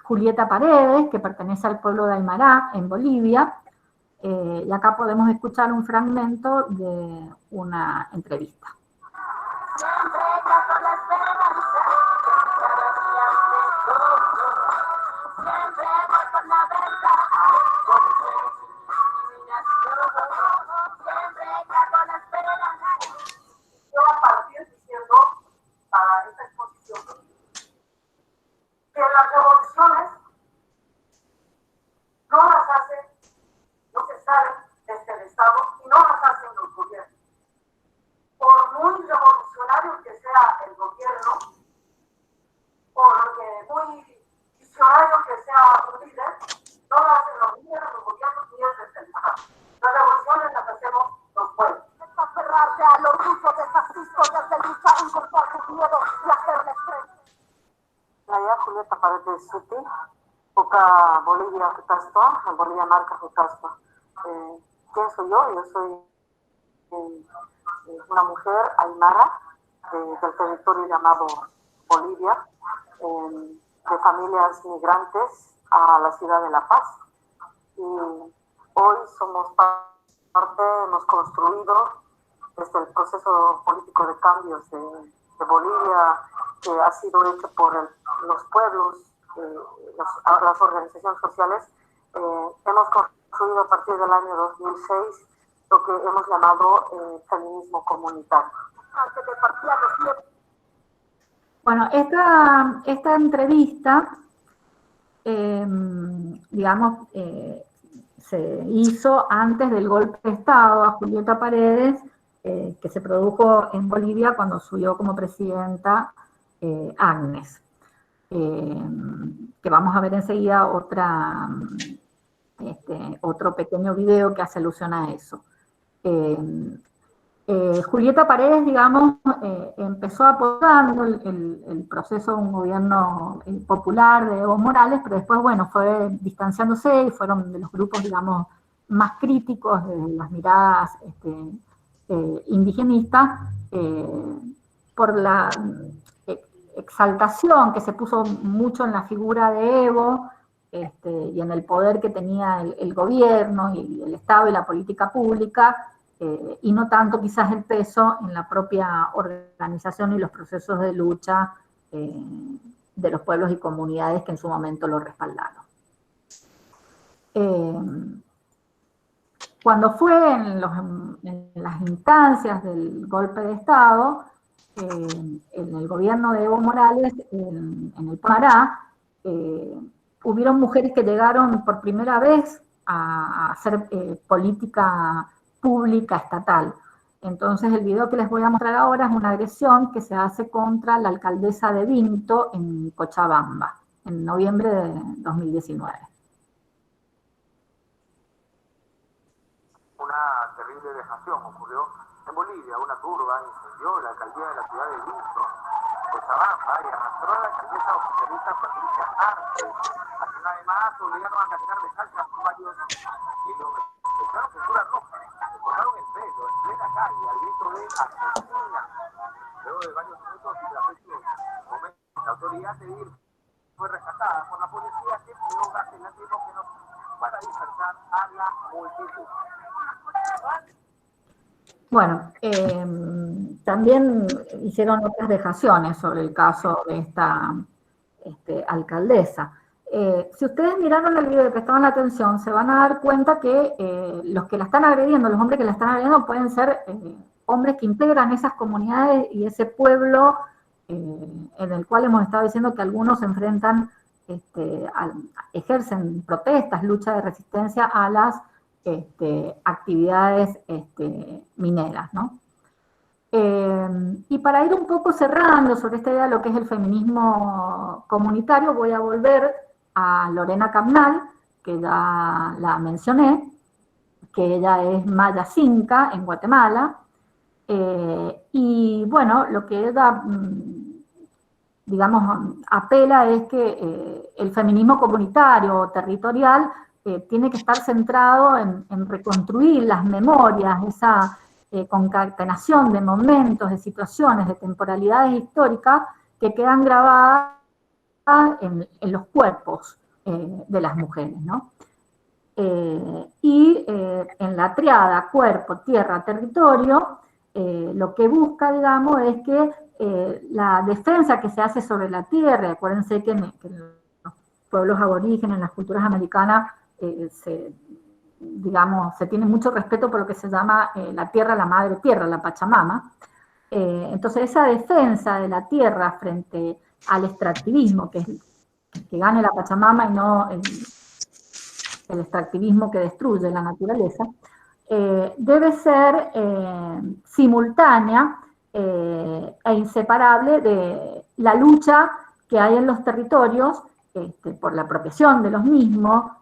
Julieta Paredes, que pertenece al pueblo de Aymará, en Bolivia, y acá podemos escuchar un fragmento de una entrevista. Yo a partir diciendo a esta exposición que las revoluciones no las hacen, no se salen desde el Estado y no las hacen los gobiernos. Por muy revolucionario que sea el gobierno, por muy visionario que sea un líder, no lo hacen los líderes, los gobiernos ni es desde el Estado. Las revoluciones las hacemos los pueblos. Aferrarse al orgullo de fascistas desde luchar y contra su miedo y hacerle frente. Allá Julieta Paredes City, Poca Bolivia Jutaspa, Bolivia Marca Jutaspa. ¿Quién soy yo? Yo soy una mujer aymara del territorio llamado Bolivia, de familias migrantes a la ciudad de La Paz. Y hoy somos parte, hemos construido desde el proceso político de cambios de Bolivia, que ha sido hecho por los pueblos, las organizaciones sociales. Hemos construido a partir del año 2006 lo que hemos llamado feminismo comunitario. Bueno, esta entrevista, digamos, se hizo antes del golpe de Estado a Julieta Paredes, que se produjo en Bolivia cuando subió como presidenta Agnes. Que vamos a ver enseguida otro pequeño video que hace alusión a eso. Julieta Paredes, digamos, empezó apoyando el proceso de un gobierno popular de Evo Morales, pero después, bueno, fue distanciándose y fueron de los grupos, digamos, más críticos de las miradas indigenistas, por la exaltación que se puso mucho en la figura de Evo y en el poder que tenía el gobierno y el Estado y la política pública, y no tanto quizás el peso en la propia organización y los procesos de lucha de los pueblos y comunidades que en su momento lo respaldaron. Cuando fue en las instancias del golpe de Estado, en el gobierno de Evo Morales, en el Pará, hubieron mujeres que llegaron por primera vez a hacer política pública estatal. Entonces el video que les voy a mostrar ahora es una agresión que se hace contra la alcaldesa de Vinto en Cochabamba, en noviembre de 2019. Una terrible vejación ocurrió en Bolivia. Una turba incendió la alcaldía de la ciudad de Vinto, Cochabamba, y arrastró a la alcaldesa oficialista Patricia Arce, a quien además obligaron a caminar descalza por varios kilómetros. Usaron pintura roja, le cortaron el pelo en plena calle al grito de asesina. Luego de varios minutos y tras estos momentos, la autoridad civil fue rescatada por la policía que empleó gases lacrimógenos para dispersar a la multitud. Bueno, también hicieron otras vejaciones sobre el caso de esta alcaldesa. Si ustedes miraron el video y prestaron atención, se van a dar cuenta que los que la están agrediendo, los hombres que la están agrediendo, pueden ser hombres que integran esas comunidades y ese pueblo en el cual hemos estado diciendo que algunos se enfrentan, ejercen protestas, lucha de resistencia a las actividades mineras, ¿no? Y para ir un poco cerrando sobre esta idea de lo que es el feminismo comunitario, voy a volver a Lorena Cabnal, que ya la mencioné, que ella es maya cinca en Guatemala, y bueno, lo que ella, digamos, apela es que el feminismo comunitario o territorial tiene que estar centrado en reconstruir las memorias, esa concatenación de momentos, de situaciones, de temporalidades históricas que quedan grabadas en los cuerpos de las mujeres, ¿no? Y en la triada cuerpo, tierra, territorio, lo que busca, digamos, es que la defensa que se hace sobre la tierra, acuérdense que en los pueblos aborígenes, en las culturas americanas, se tiene mucho respeto por lo que se llama la tierra, la madre tierra, la Pachamama. Entonces esa defensa de la tierra frente al extractivismo, que es que gane la Pachamama y no el extractivismo que destruye la naturaleza, debe ser simultánea e inseparable de la lucha que hay en los territorios por la apropiación de los mismos,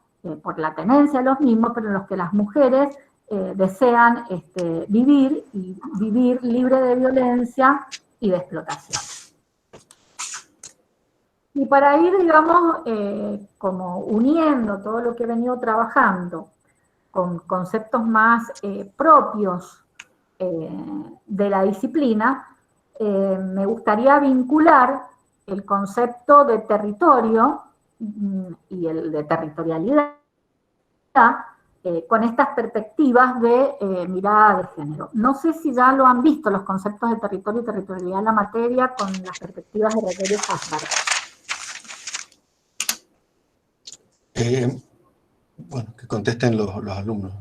por la tenencia de los mismos, pero en los que las mujeres desean vivir y vivir libre de violencia y de explotación. Y para ir, digamos, como uniendo todo lo que he venido trabajando con conceptos más propios de la disciplina, me gustaría vincular el concepto de territorio y el de territorialidad con estas perspectivas de mirada de género. No sé si ya lo han visto los conceptos de territorio y territorialidad en la materia con las perspectivas de Rogelio Hasbar. Bueno, que contesten los alumnos.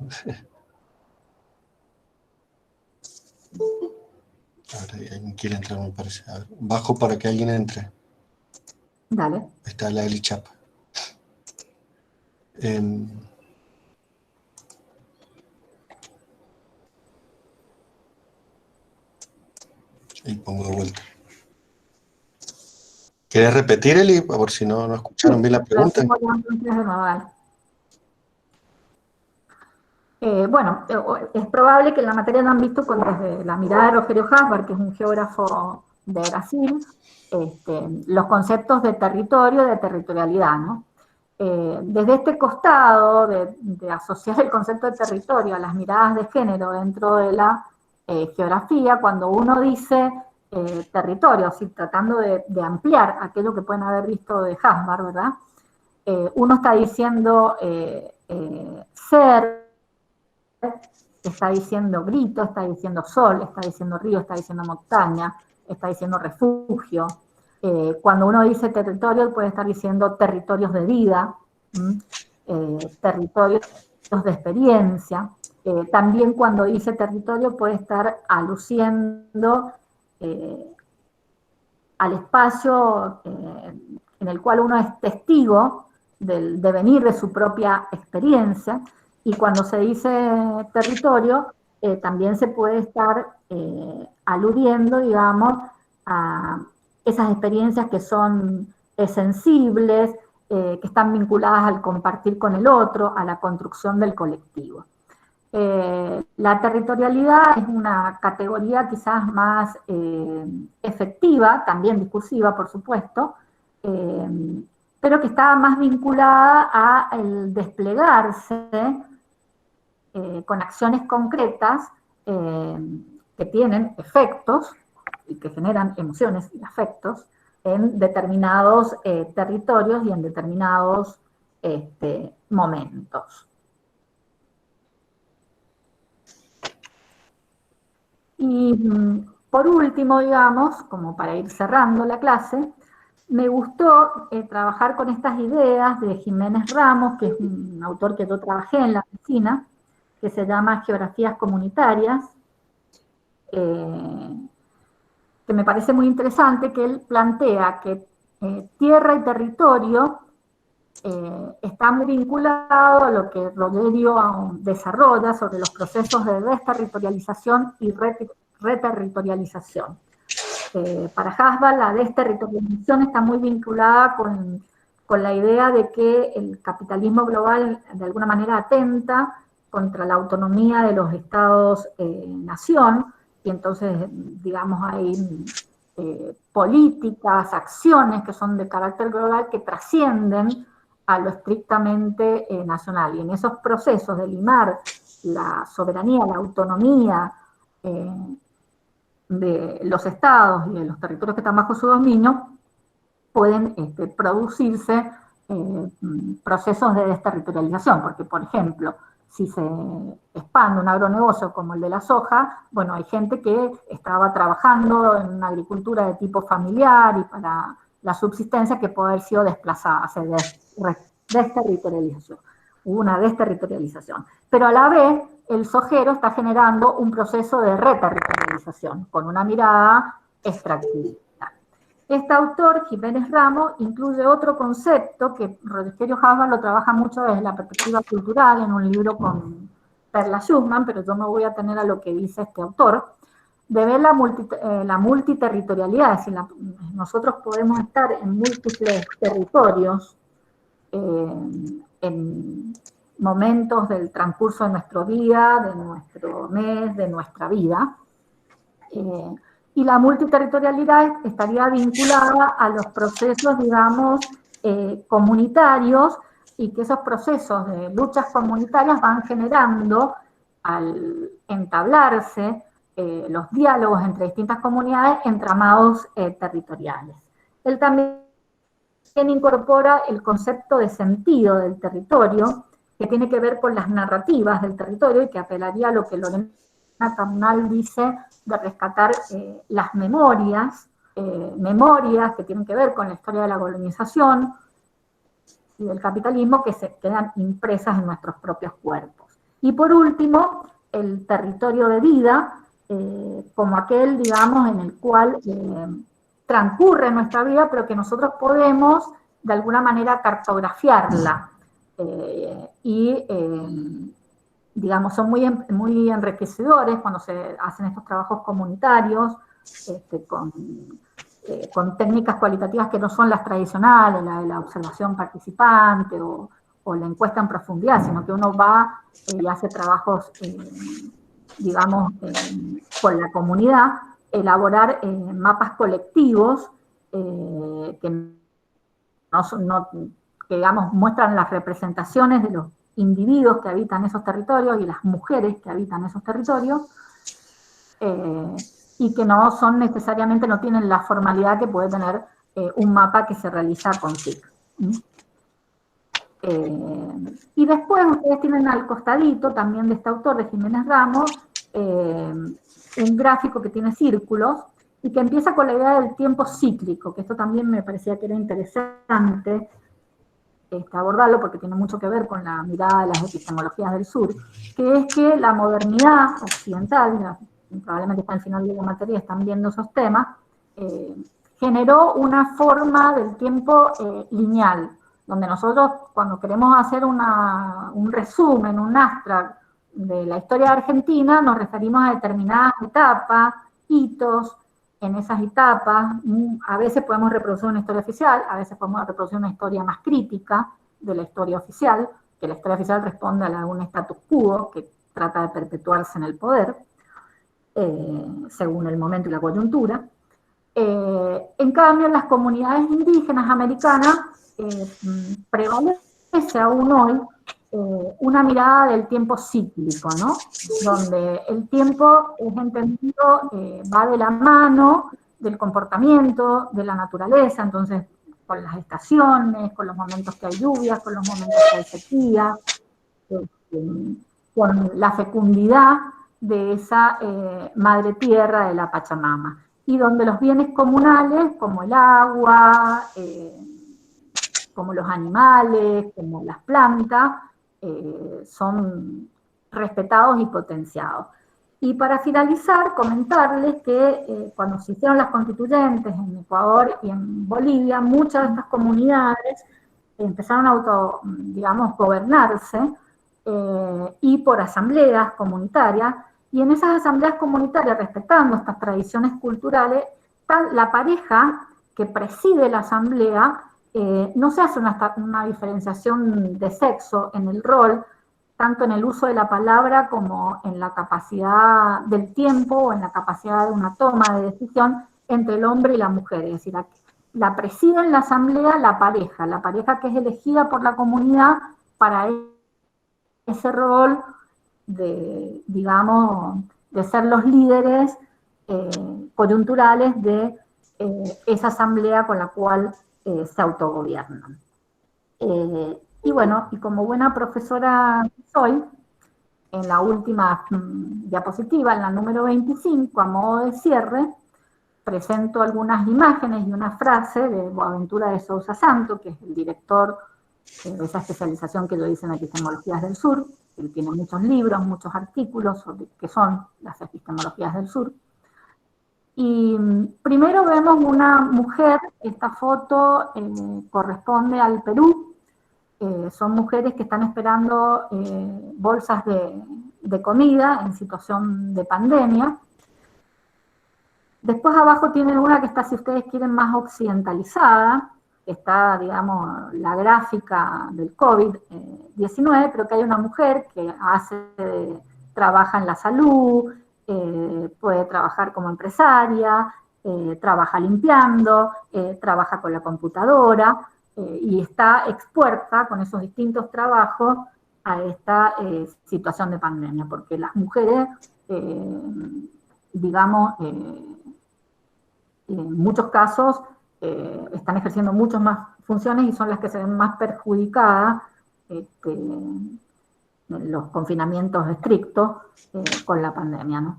A ver, alguien quiere entrar, me parece. A ver, bajo para que alguien entre. Dale. Está la Eli Chapa. Ahí pongo de vuelta. ¿Quieres repetir, Eli? Por si no escucharon bien la pregunta. Bueno, es probable que en la materia no han visto desde la mirada de Rogelio Hasbar, que es un geógrafo de Brasil, los conceptos de territorio y de territorialidad, ¿no? Desde este costado de asociar el concepto de territorio a las miradas de género dentro de la geografía, cuando uno dice territorio, ¿sí? Tratando de ampliar aquello que pueden haber visto de Hasbar, ¿verdad? Uno está diciendo ser, está diciendo grito, está diciendo sol, está diciendo río, está diciendo montaña, está diciendo refugio. Cuando uno dice territorio, puede estar diciendo territorios de vida, territorios de experiencia. También cuando dice territorio puede estar aluciendo al espacio en el cual uno es testigo del devenir de su propia experiencia, y cuando se dice territorio también se puede estar aludiendo, digamos, a esas experiencias que son sensibles, que están vinculadas al compartir con el otro, a la construcción del colectivo. La territorialidad es una categoría quizás más efectiva, también discursiva, por supuesto, pero que está más vinculada al desplegarse con acciones concretas que tienen efectos y que generan emociones y afectos en determinados territorios y en determinados momentos. Y por último, digamos, como para ir cerrando la clase, me gustó trabajar con estas ideas de Jiménez Ramos, que es un autor que yo trabajé en la oficina, que se llama Geografías Comunitarias, que me parece muy interesante, que él plantea que tierra y territorio está muy vinculado a lo que Rogerio desarrolla sobre los procesos de desterritorialización y reterritorialización. Para Husserl, la desterritorialización está muy vinculada con la idea de que el capitalismo global de alguna manera atenta contra la autonomía de los estados-nación, y entonces, digamos, hay políticas, acciones que son de carácter global que trascienden a lo estrictamente nacional. Y en esos procesos de limar la soberanía, la autonomía de los estados y de los territorios que están bajo su dominio, pueden producirse procesos de desterritorialización, porque, por ejemplo, si se expande un agronegocio como el de la soja, bueno, hay gente que estaba trabajando en una agricultura de tipo familiar y para la subsistencia que puede haber sido desplazada, o sea, desterritorialización. Hubo una desterritorialización. Pero a la vez, el sojero está generando un proceso de reterritorialización, con una mirada extractivista. Este autor, Jiménez Ramos, incluye otro concepto que Rogerio Husserl lo trabaja mucho desde la perspectiva cultural, en un libro con Perla Schumann, pero yo me voy a tener a lo que dice este autor, de ver la multiterritorialidad, es decir, nosotros podemos estar en múltiples territorios, en momentos del transcurso de nuestro día, de nuestro mes, de nuestra vida, y la multiterritorialidad estaría vinculada a los procesos, digamos, comunitarios, y que esos procesos de luchas comunitarias van generando, al entablarse los diálogos entre distintas comunidades, entramados territoriales. Él también incorpora el concepto de sentido del territorio, que tiene que ver con las narrativas del territorio y que apelaría a lo que Lorena Carnal dice de rescatar las memorias que tienen que ver con la historia de la colonización y del capitalismo, que se quedan impresas en nuestros propios cuerpos. Y por último, el territorio de vida, como aquel, digamos, en el cual transcurre nuestra vida, pero que nosotros podemos, de alguna manera, cartografiarla. Digamos, son muy enriquecedores cuando se hacen estos trabajos comunitarios, con técnicas cualitativas que no son las tradicionales, la de la observación participante o la encuesta en profundidad, sino que uno va y hace trabajos, digamos, con la comunidad, elaborar mapas colectivos que digamos, muestran las representaciones de los individuos que habitan esos territorios y las mujeres que habitan esos territorios, y que no son necesariamente, no tienen la formalidad que puede tener un mapa que se realiza con TIC. Y después ustedes tienen al costadito también de este autor, de Jiménez Ramos, un gráfico que tiene círculos y que empieza con la idea del tiempo cíclico, que esto también me parecía que era interesante abordarlo porque tiene mucho que ver con la mirada de las epistemologías del sur, que es que la modernidad occidental, probablemente está al final de la materia, están viendo esos temas, generó una forma del tiempo lineal, donde nosotros cuando queremos hacer un resumen, un abstract de la historia de Argentina, nos referimos a determinadas etapas, hitos. En esas etapas, a veces podemos reproducir una historia oficial, a veces podemos reproducir una historia más crítica de la historia oficial, que la historia oficial responde a un status quo que trata de perpetuarse en el poder, según el momento y la coyuntura. En cambio, en las comunidades indígenas americanas prevalece aún hoy una mirada del tiempo cíclico, ¿no? Donde el tiempo es entendido, va de la mano del comportamiento, de la naturaleza, entonces con las estaciones, con los momentos que hay lluvias, con los momentos que hay sequía, con la fecundidad de esa madre tierra de la Pachamama. Y donde los bienes comunales, como el agua, como los animales, como las plantas, son respetados y potenciados. Y para finalizar, comentarles que cuando se hicieron las constituyentes en Ecuador y en Bolivia, muchas de estas comunidades empezaron a gobernarse y por asambleas comunitarias, y en esas asambleas comunitarias, respetando estas tradiciones culturales, la pareja que preside la asamblea no se hace una diferenciación de sexo en el rol, tanto en el uso de la palabra como en la capacidad del tiempo o en la capacidad de una toma de decisión entre el hombre y la mujer. Es decir, la preside en la asamblea la pareja que es elegida por la comunidad para ese rol de, digamos, de ser los líderes coyunturales de esa asamblea con la cual se autogobiernan. Y bueno, y como buena profesora que soy, en la última diapositiva, en la número 25, a modo de cierre, presento algunas imágenes y una frase de Boaventura de Sousa Santos, que es el director de esa especialización que yo hice en epistemologías del sur. Él tiene muchos libros, muchos artículos sobre qué son las epistemologías del sur. Y primero vemos una mujer, esta foto corresponde al Perú. Son mujeres que están esperando bolsas de comida en situación de pandemia. Después abajo tienen una que está, si ustedes quieren, más occidentalizada, que está, digamos, la gráfica del COVID-19, pero que hay una mujer que trabaja en la salud, puede trabajar como empresaria, trabaja limpiando, trabaja con la computadora, y está expuesta con esos distintos trabajos a esta situación de pandemia, porque las mujeres, en muchos casos están ejerciendo muchas más funciones y son las que se ven más perjudicadas en los confinamientos estrictos con la pandemia, ¿no?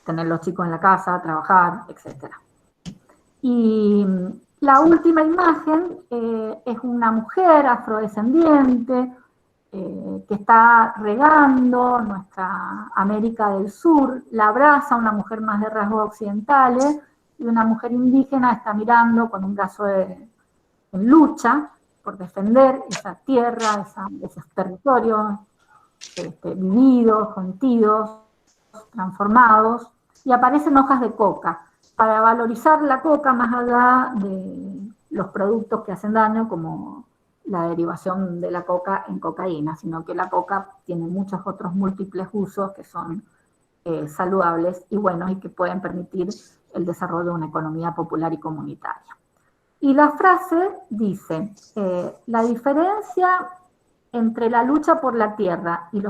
Tener los chicos en la casa, trabajar, etc. Y la última imagen es una mujer afrodescendiente que está regando nuestra América del Sur, la abraza una mujer más de rasgos occidentales, y una mujer indígena está mirando con un brazo en lucha por defender esa tierra, esos territorios vividos, sentidos, transformados, y aparecen hojas de coca, para valorizar la coca más allá de los productos que hacen daño, como la derivación de la coca en cocaína, sino que la coca tiene muchos otros múltiples usos que son saludables y buenos y que pueden permitir el desarrollo de una economía popular y comunitaria. Y la frase dice, la diferencia entre la lucha por la tierra y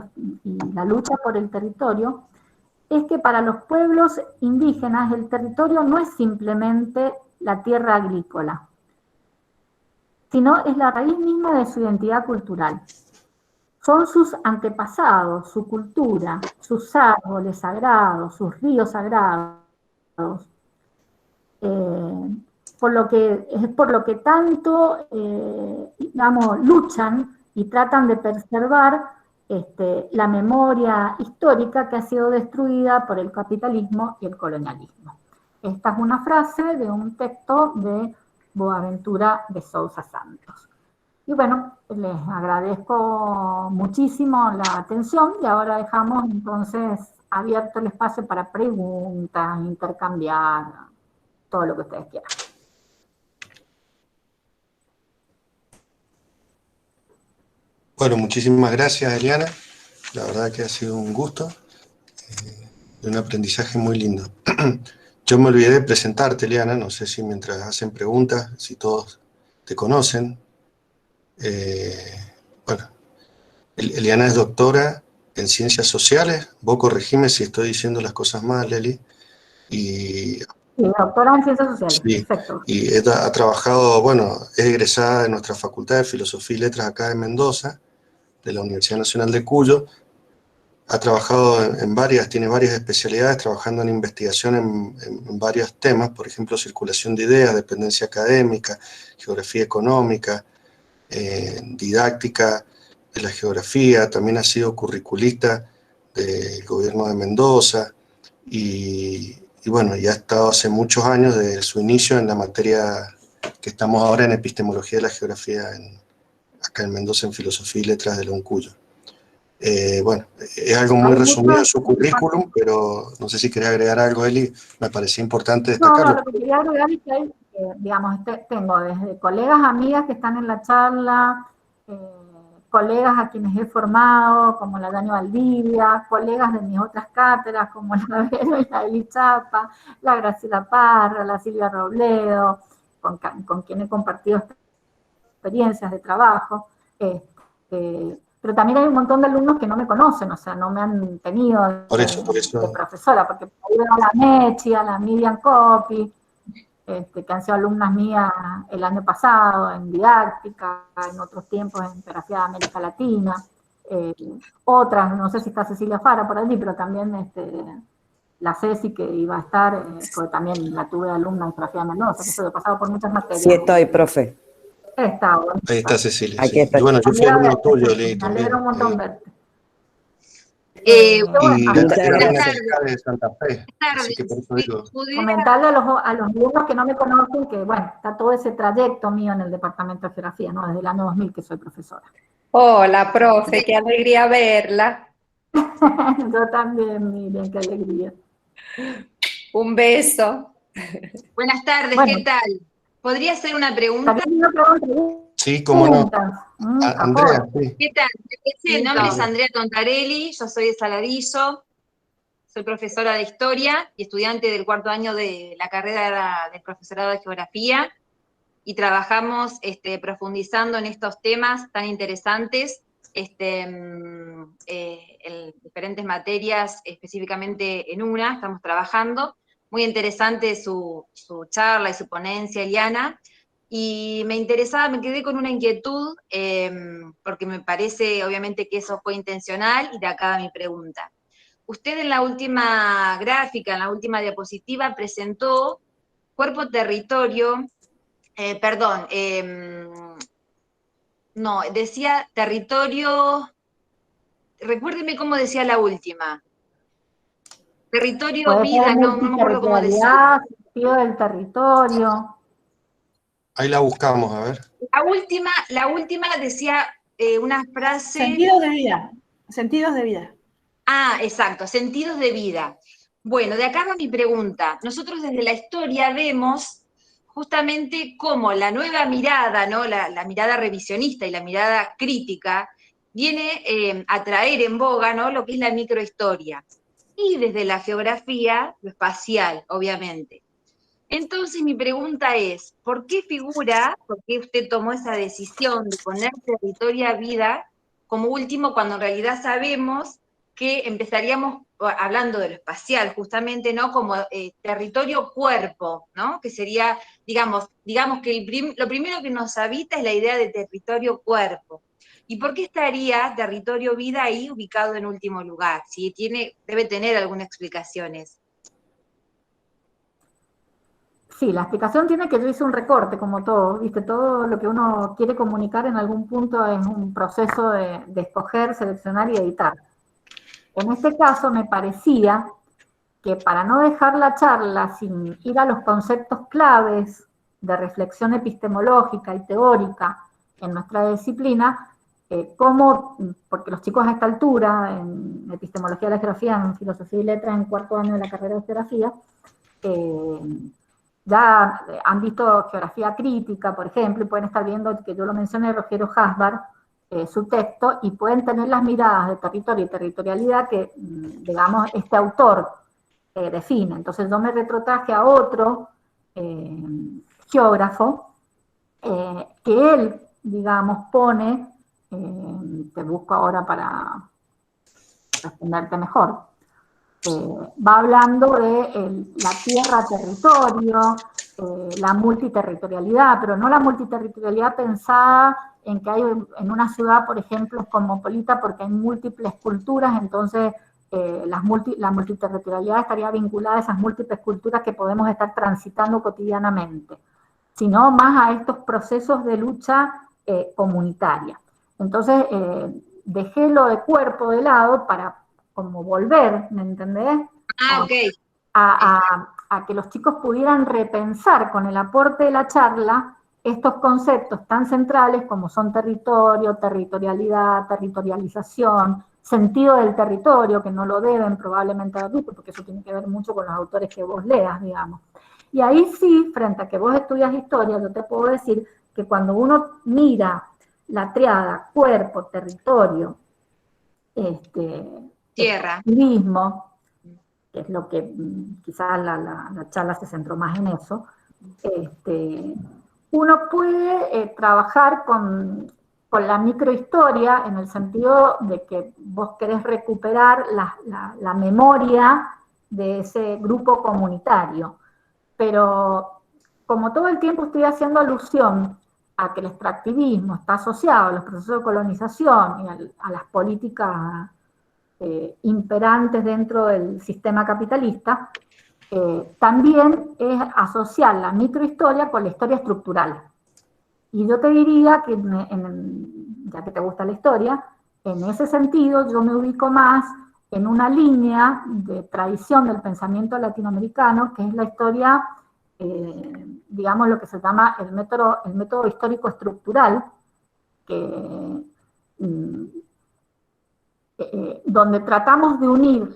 la lucha por el territorio es que para los pueblos indígenas el territorio no es simplemente la tierra agrícola, sino es la raíz misma de su identidad cultural. Son sus antepasados, su cultura, sus árboles sagrados, sus ríos sagrados, por lo que tanto, luchan y tratan de preservar la memoria histórica que ha sido destruida por el capitalismo y el colonialismo. Esta es una frase de un texto de Boaventura de Sousa Santos. Y bueno, les agradezco muchísimo la atención y ahora dejamos entonces abierto el espacio para preguntas, intercambiar, todo lo que ustedes quieran. Bueno, muchísimas gracias, Eliana. La verdad que ha sido un gusto y un aprendizaje muy lindo. Yo me olvidé de presentarte, Eliana, no sé si mientras hacen preguntas, si todos te conocen. Bueno, Eliana es doctora en Ciencias Sociales, vos corregime si estoy diciendo las cosas mal, Eli. Y Sí, doctora en Ciencias Sociales, sí, perfecto. y ha trabajado, bueno, es egresada de nuestra Facultad de Filosofía y Letras acá de Mendoza, de la Universidad Nacional de Cuyo. Ha trabajado en varias, tiene varias especialidades, trabajando en investigación en varios temas, por ejemplo, circulación de ideas, dependencia académica, geografía económica, didáctica de la geografía. También ha sido curriculista del gobierno de Mendoza y bueno, ya ha estado hace muchos años desde su inicio en la materia que estamos ahora en epistemología de la geografía acá en Mendoza, en filosofía y letras de la UNCUYO. Bueno, es algo muy resumido en su currículum, pero no sé si quería agregar algo, Eli, me parecía importante destacarlo. No, lo que quería agregar es que hay, digamos, tengo desde colegas, amigas que están en la charla, colegas a quienes he formado, como la Dani Valdivia, colegas de mis otras cátedras, como la Vero y la Eli Chapa, la Graciela Parra, la Silvia Robledo, con quien he compartido experiencias de trabajo, pero también hay un montón de alumnos que no me conocen, o sea, no me han tenido de profesora, porque ahí veo a la Mechi, a la Miriam Coppi, que han sido alumnas mías el año pasado en didáctica, en otros tiempos en geografía de América Latina, otras, no sé si está Cecilia Fara por allí, pero también la Ceci que iba a estar, porque también la tuve alumna en geografía de Mendoza, que he pasado por muchas materias. Sí estoy, profe. Está bueno. Ahí está Cecilia. Aquí Sí. está. Y bueno, yo fui alumno tuyo, Eli, Me también. alegro un montón verte. Y Muchas era gracias. de Santa Fe, así que por eso digo. Comentarle a los alumnos que no me conocen que, bueno, está todo ese trayecto mío en el departamento de geografía, ¿no? Desde el año 2000 que soy profesora. Hola, profe, qué alegría verla. Yo también, Miriam, qué alegría. Un beso. Buenas tardes, Bueno. ¿qué tal? ¿Podría hacer una pregunta? Sí, cómo no. Andrea, sí. ¿Qué tal? Mi nombre es Andrea Tontarelli, yo soy de Saladillo, soy profesora de Historia y estudiante del cuarto año de la carrera del profesorado de Geografía, y trabajamos profundizando en estos temas tan interesantes, en diferentes materias, específicamente en una, estamos trabajando. Muy interesante su charla y su ponencia, Eliana, y me interesaba, me quedé con una inquietud, porque me parece obviamente que eso fue intencional, y de acá mi pregunta. Usted en la última gráfica, en la última diapositiva, presentó cuerpo-territorio, no, decía territorio, recuérdeme cómo decía la última. Territorio, puede vida, no me acuerdo cómo decía. Sentido del territorio. Ahí la buscamos, a ver. La última decía una frase... Sentidos de vida. Sentidos de vida. Ah, exacto, sentidos de vida. Bueno, de acá va mi pregunta. Nosotros desde la historia vemos justamente cómo la nueva mirada, ¿no? La mirada revisionista y la mirada crítica viene a traer en boga, ¿no? Lo que es la microhistoria. Y desde la geografía, lo espacial, obviamente. Entonces mi pregunta es, ¿por qué usted tomó esa decisión de poner territorio a vida como último, cuando en realidad sabemos que empezaríamos hablando de lo espacial, justamente, ¿no? Como territorio-cuerpo, ¿no? Que sería, digamos que lo primero que nos habita es la idea de territorio-cuerpo. ¿Y por qué estaría territorio-vida ahí ubicado en último lugar? Si debe tener alguna explicación eso. Sí, la explicación tiene que yo hice un recorte, como todo, ¿viste? Todo lo que uno quiere comunicar en algún punto es un proceso de escoger, seleccionar y editar. En este caso me parecía que para no dejar la charla sin ir a los conceptos claves de reflexión epistemológica y teórica en nuestra disciplina, porque los chicos a esta altura, en epistemología de la geografía, en filosofía y letras, en cuarto año de la carrera de geografía, ya han visto geografía crítica, por ejemplo, y pueden estar viendo, que yo lo mencioné, Rogerio Hasbar, su texto, y pueden tener las miradas de territorio y territorialidad que, digamos, este autor define. Entonces yo me retrotraje a otro geógrafo que él, digamos, pone, te busco ahora para responderte mejor, va hablando de la tierra-territorio, la multiterritorialidad, pero no la multiterritorialidad pensada en que hay en una ciudad, por ejemplo, cosmopolita, porque hay múltiples culturas, entonces la multiterritorialidad estaría vinculada a esas múltiples culturas que podemos estar transitando cotidianamente, sino más a estos procesos de lucha comunitaria. Entonces, dejé lo de cuerpo de lado para como volver, ¿me entendés? Ok. A que los chicos pudieran repensar con el aporte de la charla estos conceptos tan centrales como son territorio, territorialidad, territorialización, sentido del territorio, que no lo deben probablemente haber visto, porque eso tiene que ver mucho con los autores que vos leas, digamos. Y ahí sí, frente a que vos estudias historia, yo te puedo decir que cuando uno mira la triada cuerpo, territorio, tierra, turismo, que es lo que quizás la charla se centró más en eso, uno puede trabajar con la microhistoria en el sentido de que vos querés recuperar la memoria de ese grupo comunitario. Pero como todo el tiempo estoy haciendo alusión a que el extractivismo está asociado a los procesos de colonización y a las políticas imperantes dentro del sistema capitalista, también es asociar la microhistoria con la historia estructural. Y yo te diría que, ya que te gusta la historia, en ese sentido yo me ubico más en una línea de tradición del pensamiento latinoamericano, que es la historia, digamos lo que se llama el método histórico estructural, que donde tratamos de unir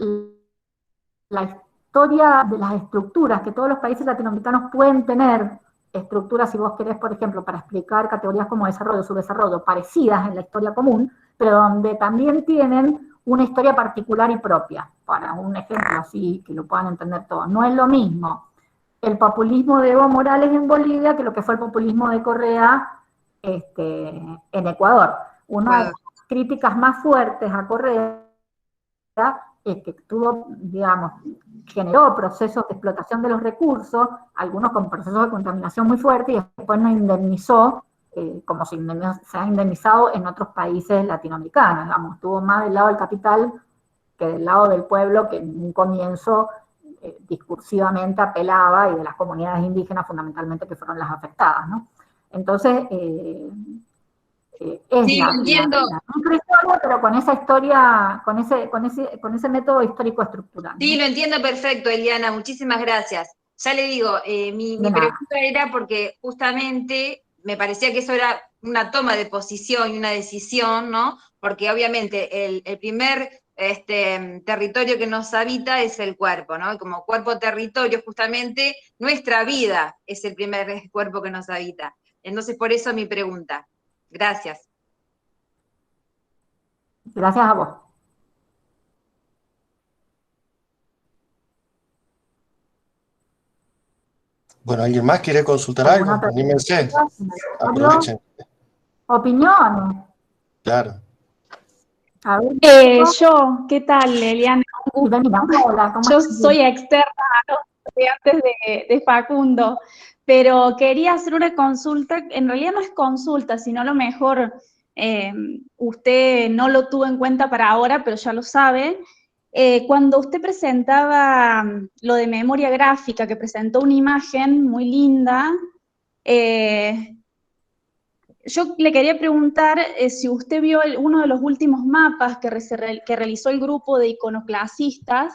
la historia de las estructuras que todos los países latinoamericanos pueden tener, estructuras, si vos querés, por ejemplo, para explicar categorías como desarrollo, subdesarrollo, parecidas en la historia común, pero donde también tienen una historia particular y propia, para un ejemplo así, que lo puedan entender todos. No es lo mismo el populismo de Evo Morales en Bolivia que lo que fue el populismo de Correa en Ecuador. Una de las críticas más fuertes a Correa es que tuvo, digamos, generó procesos de explotación de los recursos, algunos con procesos de contaminación muy fuertes, y después no indemnizó, como se ha indemnizado en otros países latinoamericanos, digamos, estuvo más del lado del capital que del lado del pueblo, que en un comienzo discursivamente apelaba, y de las comunidades indígenas fundamentalmente, que fueron las afectadas, ¿no? Entonces, es sí, entiendo. la microhistoria, pero con esa historia, con ese método histórico estructural, ¿no? Sí, lo entiendo perfecto, Eliana, muchísimas gracias. Ya le digo, mi pregunta era porque justamente me parecía que eso era una toma de posición y una decisión, ¿no? Porque obviamente el primer territorio que nos habita es el cuerpo, ¿no? Y como cuerpo-territorio, justamente, nuestra vida es el primer cuerpo que nos habita. Entonces, por eso mi pregunta. Gracias. Gracias a vos. Bueno, ¿alguien más quiere consultar algo? Anímense. Aprovechen. ¿Opiniones? Claro. A ver, yo, ¿qué tal, Eliana? Yo soy externa a los estudiantes de Facundo, pero quería hacer una consulta. En realidad no es consulta, sino a lo mejor usted no lo tuvo en cuenta para ahora, pero ya lo sabe. Cuando usted presentaba lo de memoria gráfica, que presentó una imagen muy linda, yo le quería preguntar si usted vio uno de los últimos mapas que realizó el grupo de iconoclasistas,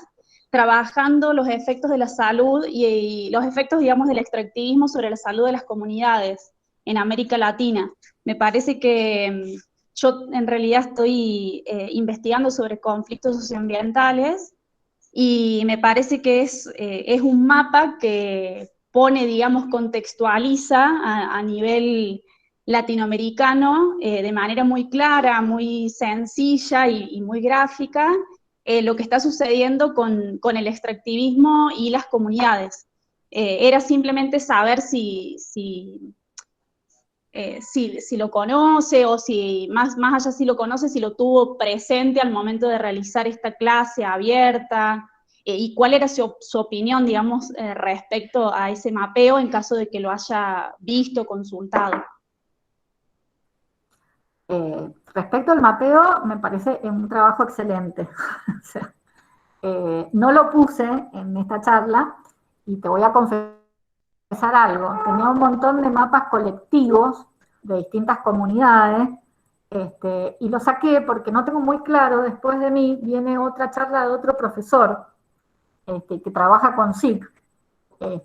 trabajando los efectos de la salud y los efectos, digamos, del extractivismo sobre la salud de las comunidades en América Latina. Me parece que yo en realidad estoy investigando sobre conflictos socioambientales y me parece que es un mapa que pone, digamos, contextualiza a nivel latinoamericano de manera muy clara, muy sencilla y muy gráfica lo que está sucediendo con el extractivismo y las comunidades. Era simplemente saber si lo conoce o si más allá si lo conoce, si lo tuvo presente al momento de realizar esta clase abierta. y cuál era su opinión, digamos, respecto a ese mapeo en caso de que lo haya visto, consultado. Respecto al mapeo, me parece un trabajo excelente. O sea, no lo puse en esta charla y te voy a confesar algo. Tenía un montón de mapas colectivos de distintas comunidades y lo saqué porque no tengo muy claro, después de mí viene otra charla de otro profesor que trabaja con SIC.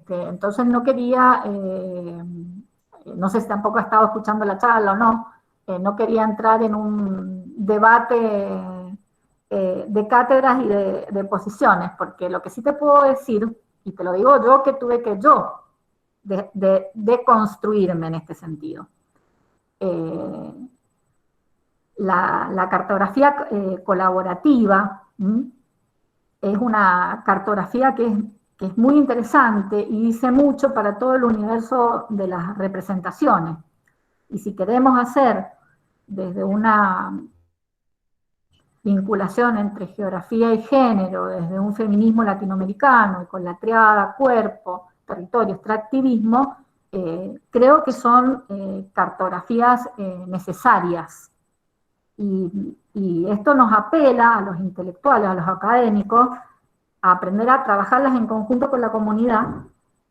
Entonces no quería, no sé si tampoco ha estado escuchando la charla o no, no quería entrar en un debate de cátedras y de posiciones, porque lo que sí te puedo decir, y te lo digo yo, que tuve que deconstruirme en este sentido. La cartografía colaborativa es una cartografía que es muy interesante y dice mucho para todo el universo de las representaciones. Y si queremos hacer desde una vinculación entre geografía y género, desde un feminismo latinoamericano y con la triada cuerpo, territorio, extractivismo, creo que son cartografías necesarias. Y esto nos apela a los intelectuales, a los académicos, a aprender a trabajarlas en conjunto con la comunidad,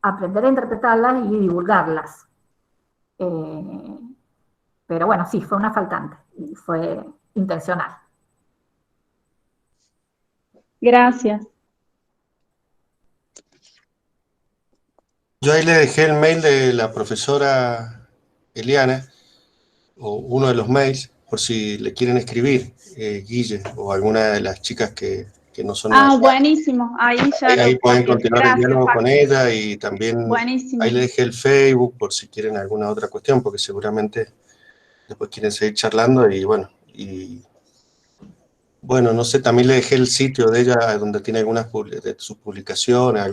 a aprender a interpretarlas y divulgarlas. Pero bueno, sí, fue una faltante, y fue intencional. Gracias. Yo ahí le dejé el mail de la profesora Eliana, o uno de los mails, por si le quieren escribir, Guille, o alguna de las chicas que no son... Buenísimo, ahí ya ahí pueden continuar el diálogo Paco. con ella, y también buenísimo. Ahí le dejé el Facebook por si quieren alguna otra cuestión, porque seguramente después quieren seguir charlando, y bueno, no sé, también le dejé el sitio de ella donde tiene algunas de sus publicaciones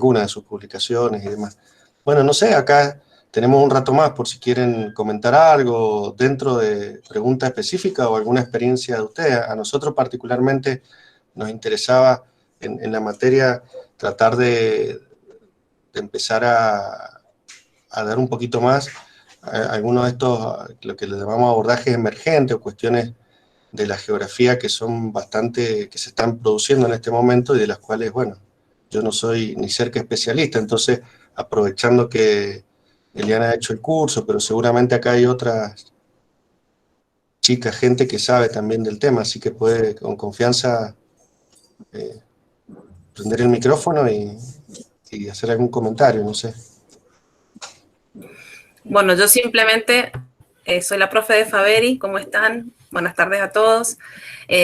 y demás. Bueno, no sé, acá tenemos un rato más por si quieren comentar algo dentro de preguntas específicas o alguna experiencia de ustedes. A nosotros particularmente nos interesaba en la materia tratar de empezar a dar un poquito más a algunos de estos, lo que le llamamos abordajes emergentes o cuestiones de la geografía que son bastante, que se están produciendo en este momento y de las cuales, bueno, yo no soy ni cerca especialista. Entonces, aprovechando que Eliana ha hecho el curso, pero seguramente acá hay otras chicas, gente que sabe también del tema, así que puede con confianza prender el micrófono y hacer algún comentario, no sé. Bueno, yo simplemente soy la profe de Faveri. ¿Cómo están? Buenas tardes a todos.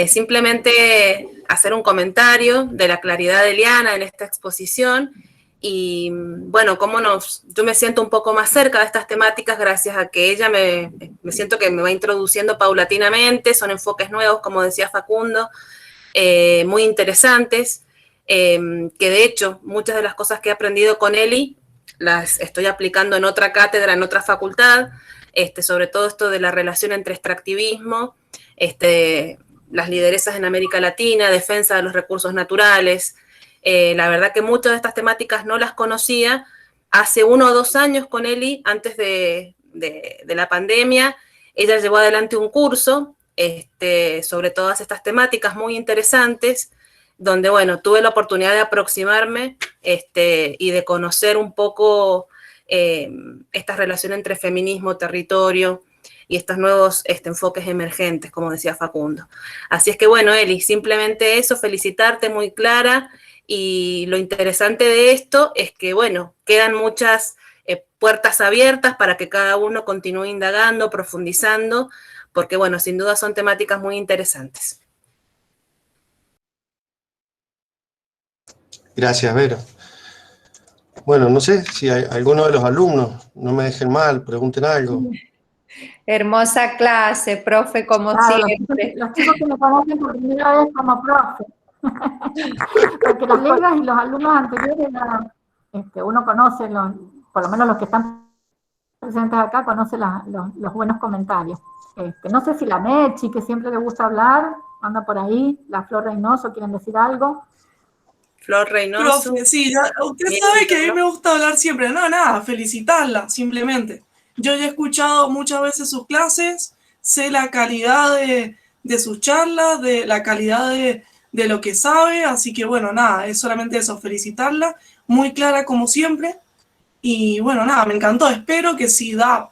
Simplemente hacer un comentario de la claridad de Eliana en esta exposición y, bueno, yo me siento un poco más cerca de estas temáticas gracias a que ella me siento que me va introduciendo paulatinamente. Son enfoques nuevos, como decía Facundo, muy interesantes, que de hecho muchas de las cosas que he aprendido con Eli las estoy aplicando en otra cátedra, en otra facultad, sobre todo esto de la relación entre extractivismo, las lideresas en América Latina, defensa de los recursos naturales. La verdad que muchas de estas temáticas no las conocía. Hace 1 o 2 años con Eli, antes de la pandemia, ella llevó adelante un curso sobre todas estas temáticas muy interesantes, donde, bueno, tuve la oportunidad de aproximarme y de conocer un poco esta relación entre feminismo, territorio y estos nuevos enfoques emergentes, como decía Facundo. Así es que, bueno, Eli, simplemente eso, felicitarte, muy clara, y lo interesante de esto es que, bueno, quedan muchas puertas abiertas para que cada uno continúe indagando, profundizando, porque, bueno, sin duda son temáticas muy interesantes. Gracias, Vero. Bueno, no sé si hay alguno de los alumnos, no me dejen mal, pregunten algo. Hermosa clase, profe, como siempre. Los chicos que me conocen por primera vez como profe. Porque los colegas y los alumnos anteriores, uno conoce, por lo menos los que están presentes acá, conoce los buenos comentarios. No sé si la Mechi, que siempre le gusta hablar, anda por ahí, la Flor Reynoso, ¿quieren decir algo? Flor Reynoso. Profe, sí, usted sabe que a mí me gusta hablar siempre. No, nada, felicitarla, simplemente. Yo ya he escuchado muchas veces sus clases, sé la calidad de sus charlas, de la calidad de lo que sabe, así que bueno, nada, es solamente eso, felicitarla, muy clara como siempre. Y bueno, nada, me encantó. Espero que si da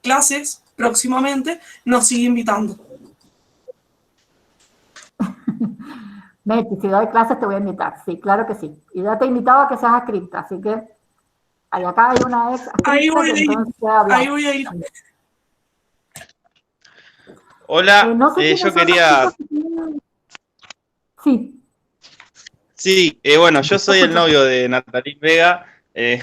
clases próximamente, nos siga invitando. Meti, si doy clases te voy a invitar, sí, claro que sí. Y ya te he invitado a que seas escrita, así que acá hay una ex Ahí voy a ir, ahí voy a ir. Hola, no sé yo quería... Sí. Sí, bueno, yo soy el novio de Natalie Vega,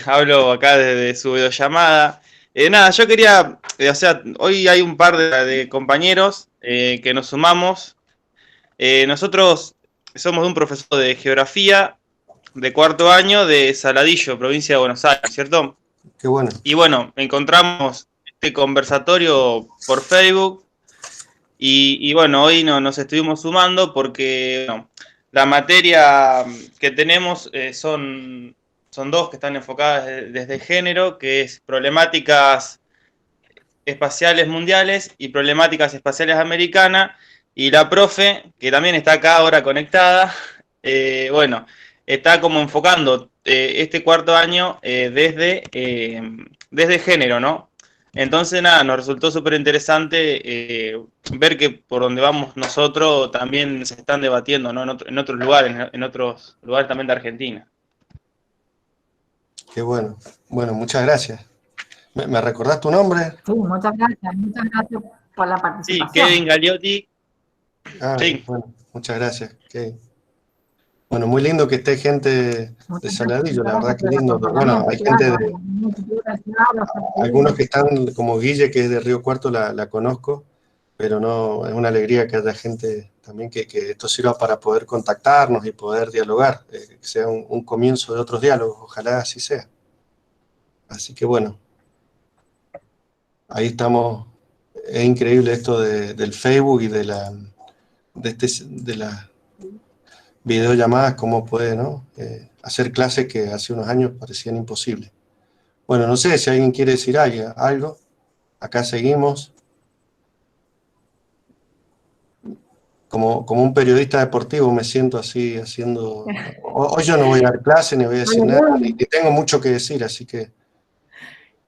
hablo acá desde su videollamada. Nada, yo quería, o sea, hoy hay un par de compañeros que nos sumamos. Nosotros somos de un profesor de geografía de cuarto año de Saladillo, provincia de Buenos Aires, ¿cierto? Qué bueno. Y bueno, encontramos este conversatorio por Facebook y bueno, hoy nos estuvimos sumando porque bueno, la materia que tenemos son dos que están enfocadas desde género, que es problemáticas espaciales mundiales y problemáticas espaciales americanas. Y la profe, que también está acá ahora conectada, bueno, está como enfocando este cuarto año desde género, ¿no? Entonces, nada, nos resultó súper interesante ver que por donde vamos nosotros también se están debatiendo, ¿no? En otros lugares, en otros lugares también de Argentina. Qué bueno. Bueno, muchas gracias. ¿Me recordás tu nombre? Sí, muchas gracias por la participación. Sí, Kevin Gagliotti. Sí. Bueno, muchas gracias, Kevin. Bueno, muy lindo que esté gente de Saladillo, la verdad que lindo. Bueno, hay gente de... Algunos que están, como Guille, que es de Río Cuarto, la conozco, pero no, es una alegría que haya gente también que esto sirva para poder contactarnos y poder dialogar, que sea un comienzo de otros diálogos, ojalá así sea. Así que bueno, ahí estamos. Es increíble esto del Facebook y de las videollamadas, cómo puede, ¿no? Hacer clases que hace unos años parecían imposibles. Bueno, no sé si alguien quiere decir algo. Acá seguimos. Como un periodista deportivo me siento así haciendo... Hoy yo no voy a dar clase ni voy a decir nada, ni tengo mucho que decir, así que...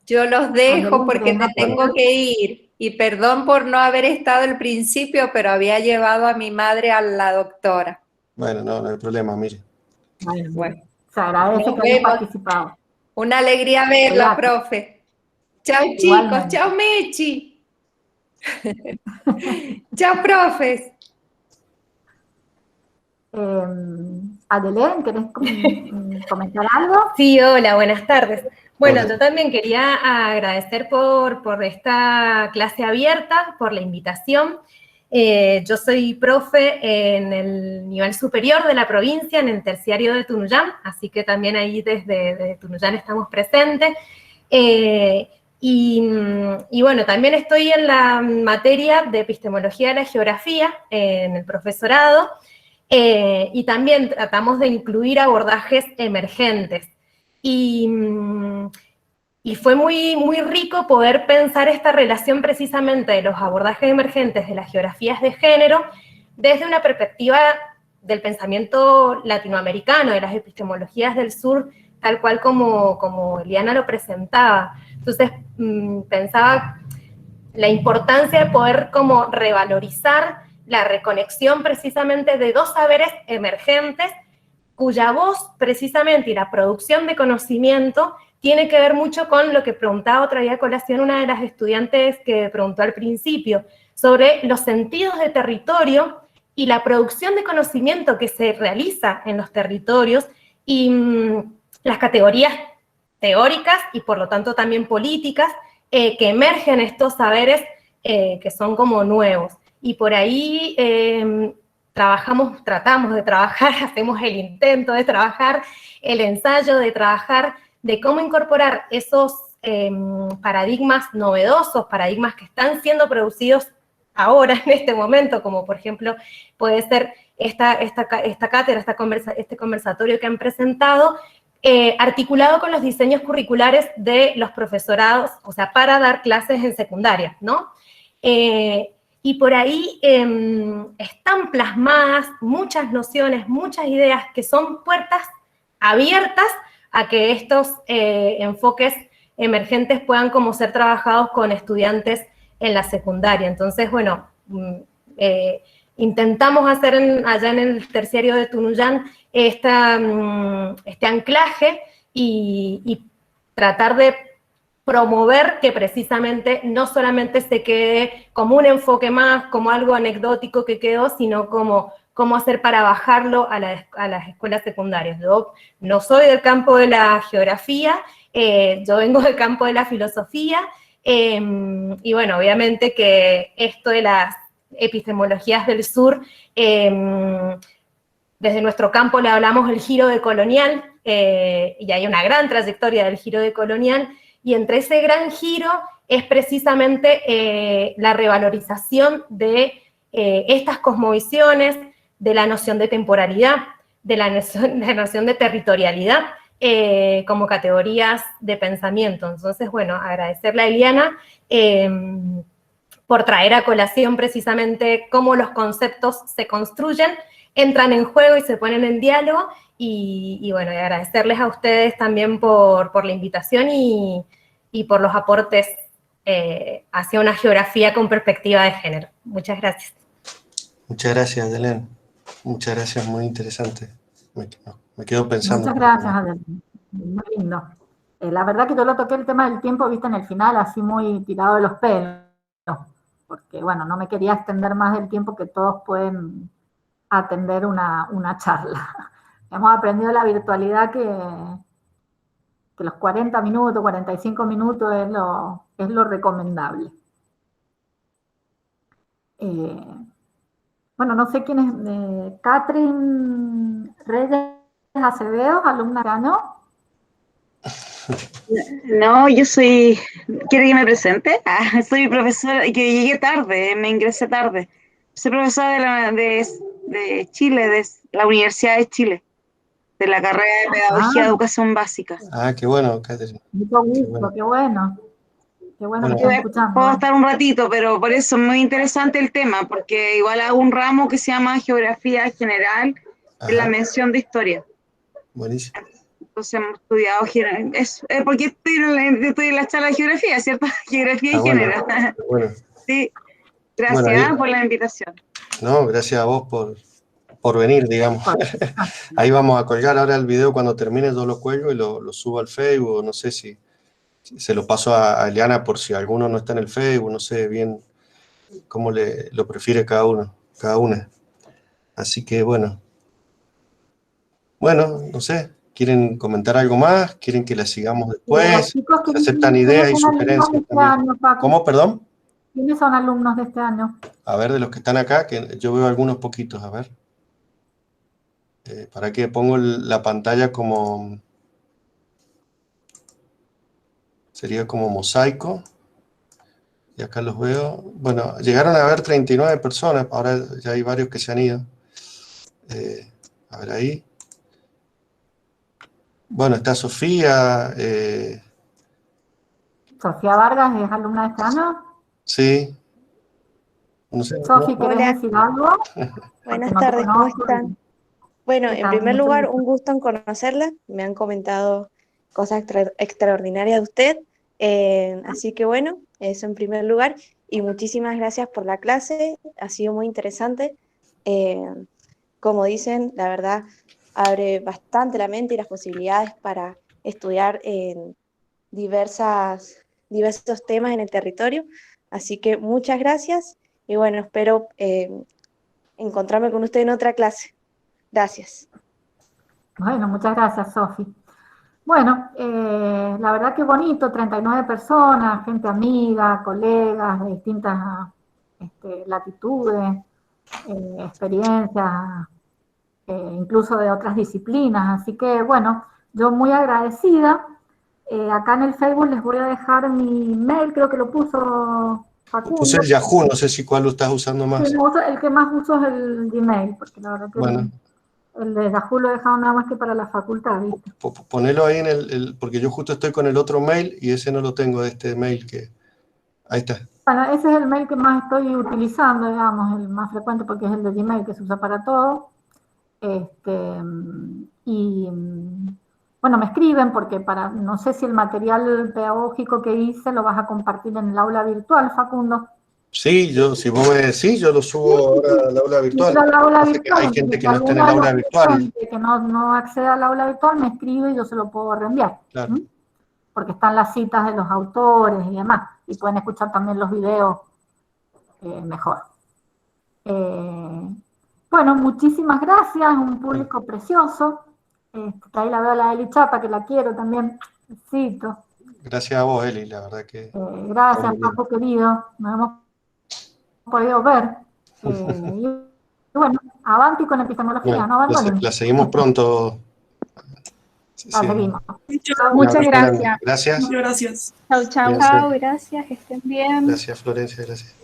Yo los dejo porque me tengo que ir. Y perdón por no haber estado al principio, pero había llevado a mi madre a la doctora. Bueno, no hay problema, mire. Bueno, se agradece que hayas participado. Una alegría verla, profe. Chao, chicos. Igualmente. Chao, Mechi. Chao, profes. Adelén, ¿querés comentar algo? Sí, hola, buenas tardes. Bueno, yo también quería agradecer por esta clase abierta, por la invitación. Yo soy profe en el nivel superior de la provincia, en el terciario de Tunuyán, así que también ahí desde Tunuyán estamos presentes. Y bueno, también estoy en la materia de epistemología de la geografía, en el profesorado, y también tratamos de incluir abordajes emergentes. Y fue muy, muy rico poder pensar esta relación precisamente de los abordajes emergentes de las geografías de género desde una perspectiva del pensamiento latinoamericano, de las epistemologías del sur, tal cual como Eliana lo presentaba. Entonces, pensaba la importancia de poder como revalorizar la reconexión precisamente de dos saberes emergentes cuya voz precisamente y la producción de conocimiento tiene que ver mucho con lo que preguntaba otra día a colación una de las estudiantes que preguntó al principio, sobre los sentidos de territorio y la producción de conocimiento que se realiza en los territorios y las categorías teóricas y por lo tanto también políticas que emergen estos saberes que son como nuevos. Y por ahí tratamos de trabajar, hacemos el intento de trabajar, el ensayo de trabajar, de cómo incorporar esos paradigmas novedosos, paradigmas que están siendo producidos ahora, en este momento, como por ejemplo puede ser esta cátedra, este conversatorio que han presentado, articulado con los diseños curriculares de los profesorados, o sea, para dar clases en secundaria, ¿no? Y por ahí están plasmadas muchas nociones, muchas ideas que son puertas abiertas a que estos enfoques emergentes puedan como ser trabajados con estudiantes en la secundaria. Entonces, bueno, intentamos hacer allá en el terciario de Tunuyán este anclaje y tratar de promover que precisamente no solamente se quede como un enfoque más, como algo anecdótico que quedó, sino como cómo hacer para bajarlo a las escuelas secundarias. Yo no soy del campo de la geografía, yo vengo del campo de la filosofía, y bueno, obviamente que esto de las epistemologías del sur, desde nuestro campo le hablamos el giro decolonial, y hay una gran trayectoria del giro decolonial, y entre ese gran giro es precisamente la revalorización de estas cosmovisiones, de la noción de temporalidad, de la noción de territorialidad, como categorías de pensamiento. Entonces, bueno, agradecerle a Eliana por traer a colación precisamente cómo los conceptos se construyen, entran en juego y se ponen en diálogo, y bueno, y agradecerles a ustedes también por la invitación y por los aportes hacia una geografía con perspectiva de género. Muchas gracias. Muchas gracias, Adelén. Muchas gracias, muy interesante. Me quedo pensando. Muchas gracias, Adelén. Muy lindo. La verdad que yo lo toqué el tema del tiempo, viste, en el final, así muy tirado de los pelos, porque, bueno, no me quería extender más del tiempo que todos pueden atender una charla. Hemos aprendido la virtualidad que los 40 minutos, 45 minutos es lo recomendable. Bueno, no sé quién es, Catherine Reyes Acevedo, alumna de año. No, yo soy, ¿quiere que me presente? Soy profesora, que llegué tarde, me ingresé tarde. Soy profesora de Chile, de la Universidad de Chile, de la carrera de Pedagogía de Educación Básica. Qué bueno, Catherine. Qué bueno. Qué bueno que estás escuchando. Puedo estar un ratito, pero por eso es muy interesante el tema, porque igual hago un ramo que se llama Geografía General, en la mención de Historia. Buenísimo. Entonces hemos estudiado, porque estoy en la charla de Geografía, ¿cierto? Geografía y Género. Bueno. Sí, gracias por la invitación. No, gracias a vos por venir, digamos. Ahí vamos a colgar ahora el video cuando termine, yo lo cuelgo y lo subo al Facebook, no sé si se lo paso a Eliana por si alguno no está en el Facebook, no sé bien cómo lo prefiere cada una. Así que bueno. Bueno, no sé, ¿quieren comentar algo más? ¿Quieren que la sigamos después? ¿Se aceptan ideas y sugerencias también? ¿Cómo, perdón? ¿Quiénes son alumnos de este año? A ver, de los que están acá, que yo veo algunos poquitos, a ver. ¿Para qué pongo la pantalla como... Sería como mosaico. Y acá los veo. Bueno, llegaron a haber 39 personas, ahora ya hay varios que se han ido. A ver ahí. Bueno, está Sofía. Sofía Vargas es alumna de este año. Sí. No sé. Sofía, ¿querés decir algo? Buenas tardes, ¿cómo están? Bueno, en primer lugar, un gusto en conocerla. Me han comentado cosas extraordinarias de usted. Así que bueno, eso en primer lugar. Y muchísimas gracias por la clase. Ha sido muy interesante. Como dicen, la verdad, abre bastante la mente y las posibilidades para estudiar en diversos temas en el territorio. Así que muchas gracias. Y bueno, espero encontrarme con usted en otra clase. Gracias. Bueno, muchas gracias, Sofi. Bueno, la verdad que bonito, 39 personas, gente amiga, colegas de distintas latitudes, experiencias, incluso de otras disciplinas. Así que, bueno, yo muy agradecida. Acá en el Facebook les voy a dejar mi mail, creo que lo puso Facundo. Puse el Yahoo, no sé si cuál lo estás usando más. Sí, el que más uso es el Gmail, porque la verdad que Bueno. el de Yahoo lo he dejado nada más que para la facultad, ¿viste? Ponelo ahí porque yo justo estoy con el otro mail y ese no lo tengo de este mail que... Ahí está. Bueno, ese es el mail que más estoy utilizando, digamos, el más frecuente porque es el de Gmail que se usa para todo. Y bueno, me escriben porque no sé si el material pedagógico que hice lo vas a compartir en el aula virtual, Facundo. Sí, yo lo subo ahora al aula virtual. Hay gente que no está en el aula virtual. Que no accede al aula virtual, me escribe y yo se lo puedo reenviar. Claro. Porque están las citas de los autores y demás. Y pueden escuchar también los videos mejor. Bueno, muchísimas gracias, un público precioso. Ahí la veo a la Eli Chapa, que la quiero también. Besito. Gracias a vos, Eli, la verdad que... Gracias, Paco querido. Nos hemos podido ver. Y bueno, avanti con epistemología, bueno, no abandonen. La seguimos pronto. La seguimos. Muchas gracias. Gracias. Muchas gracias. Chau, chau. Cuídense. Chau, gracias, que estén bien. Gracias, Florencia, gracias.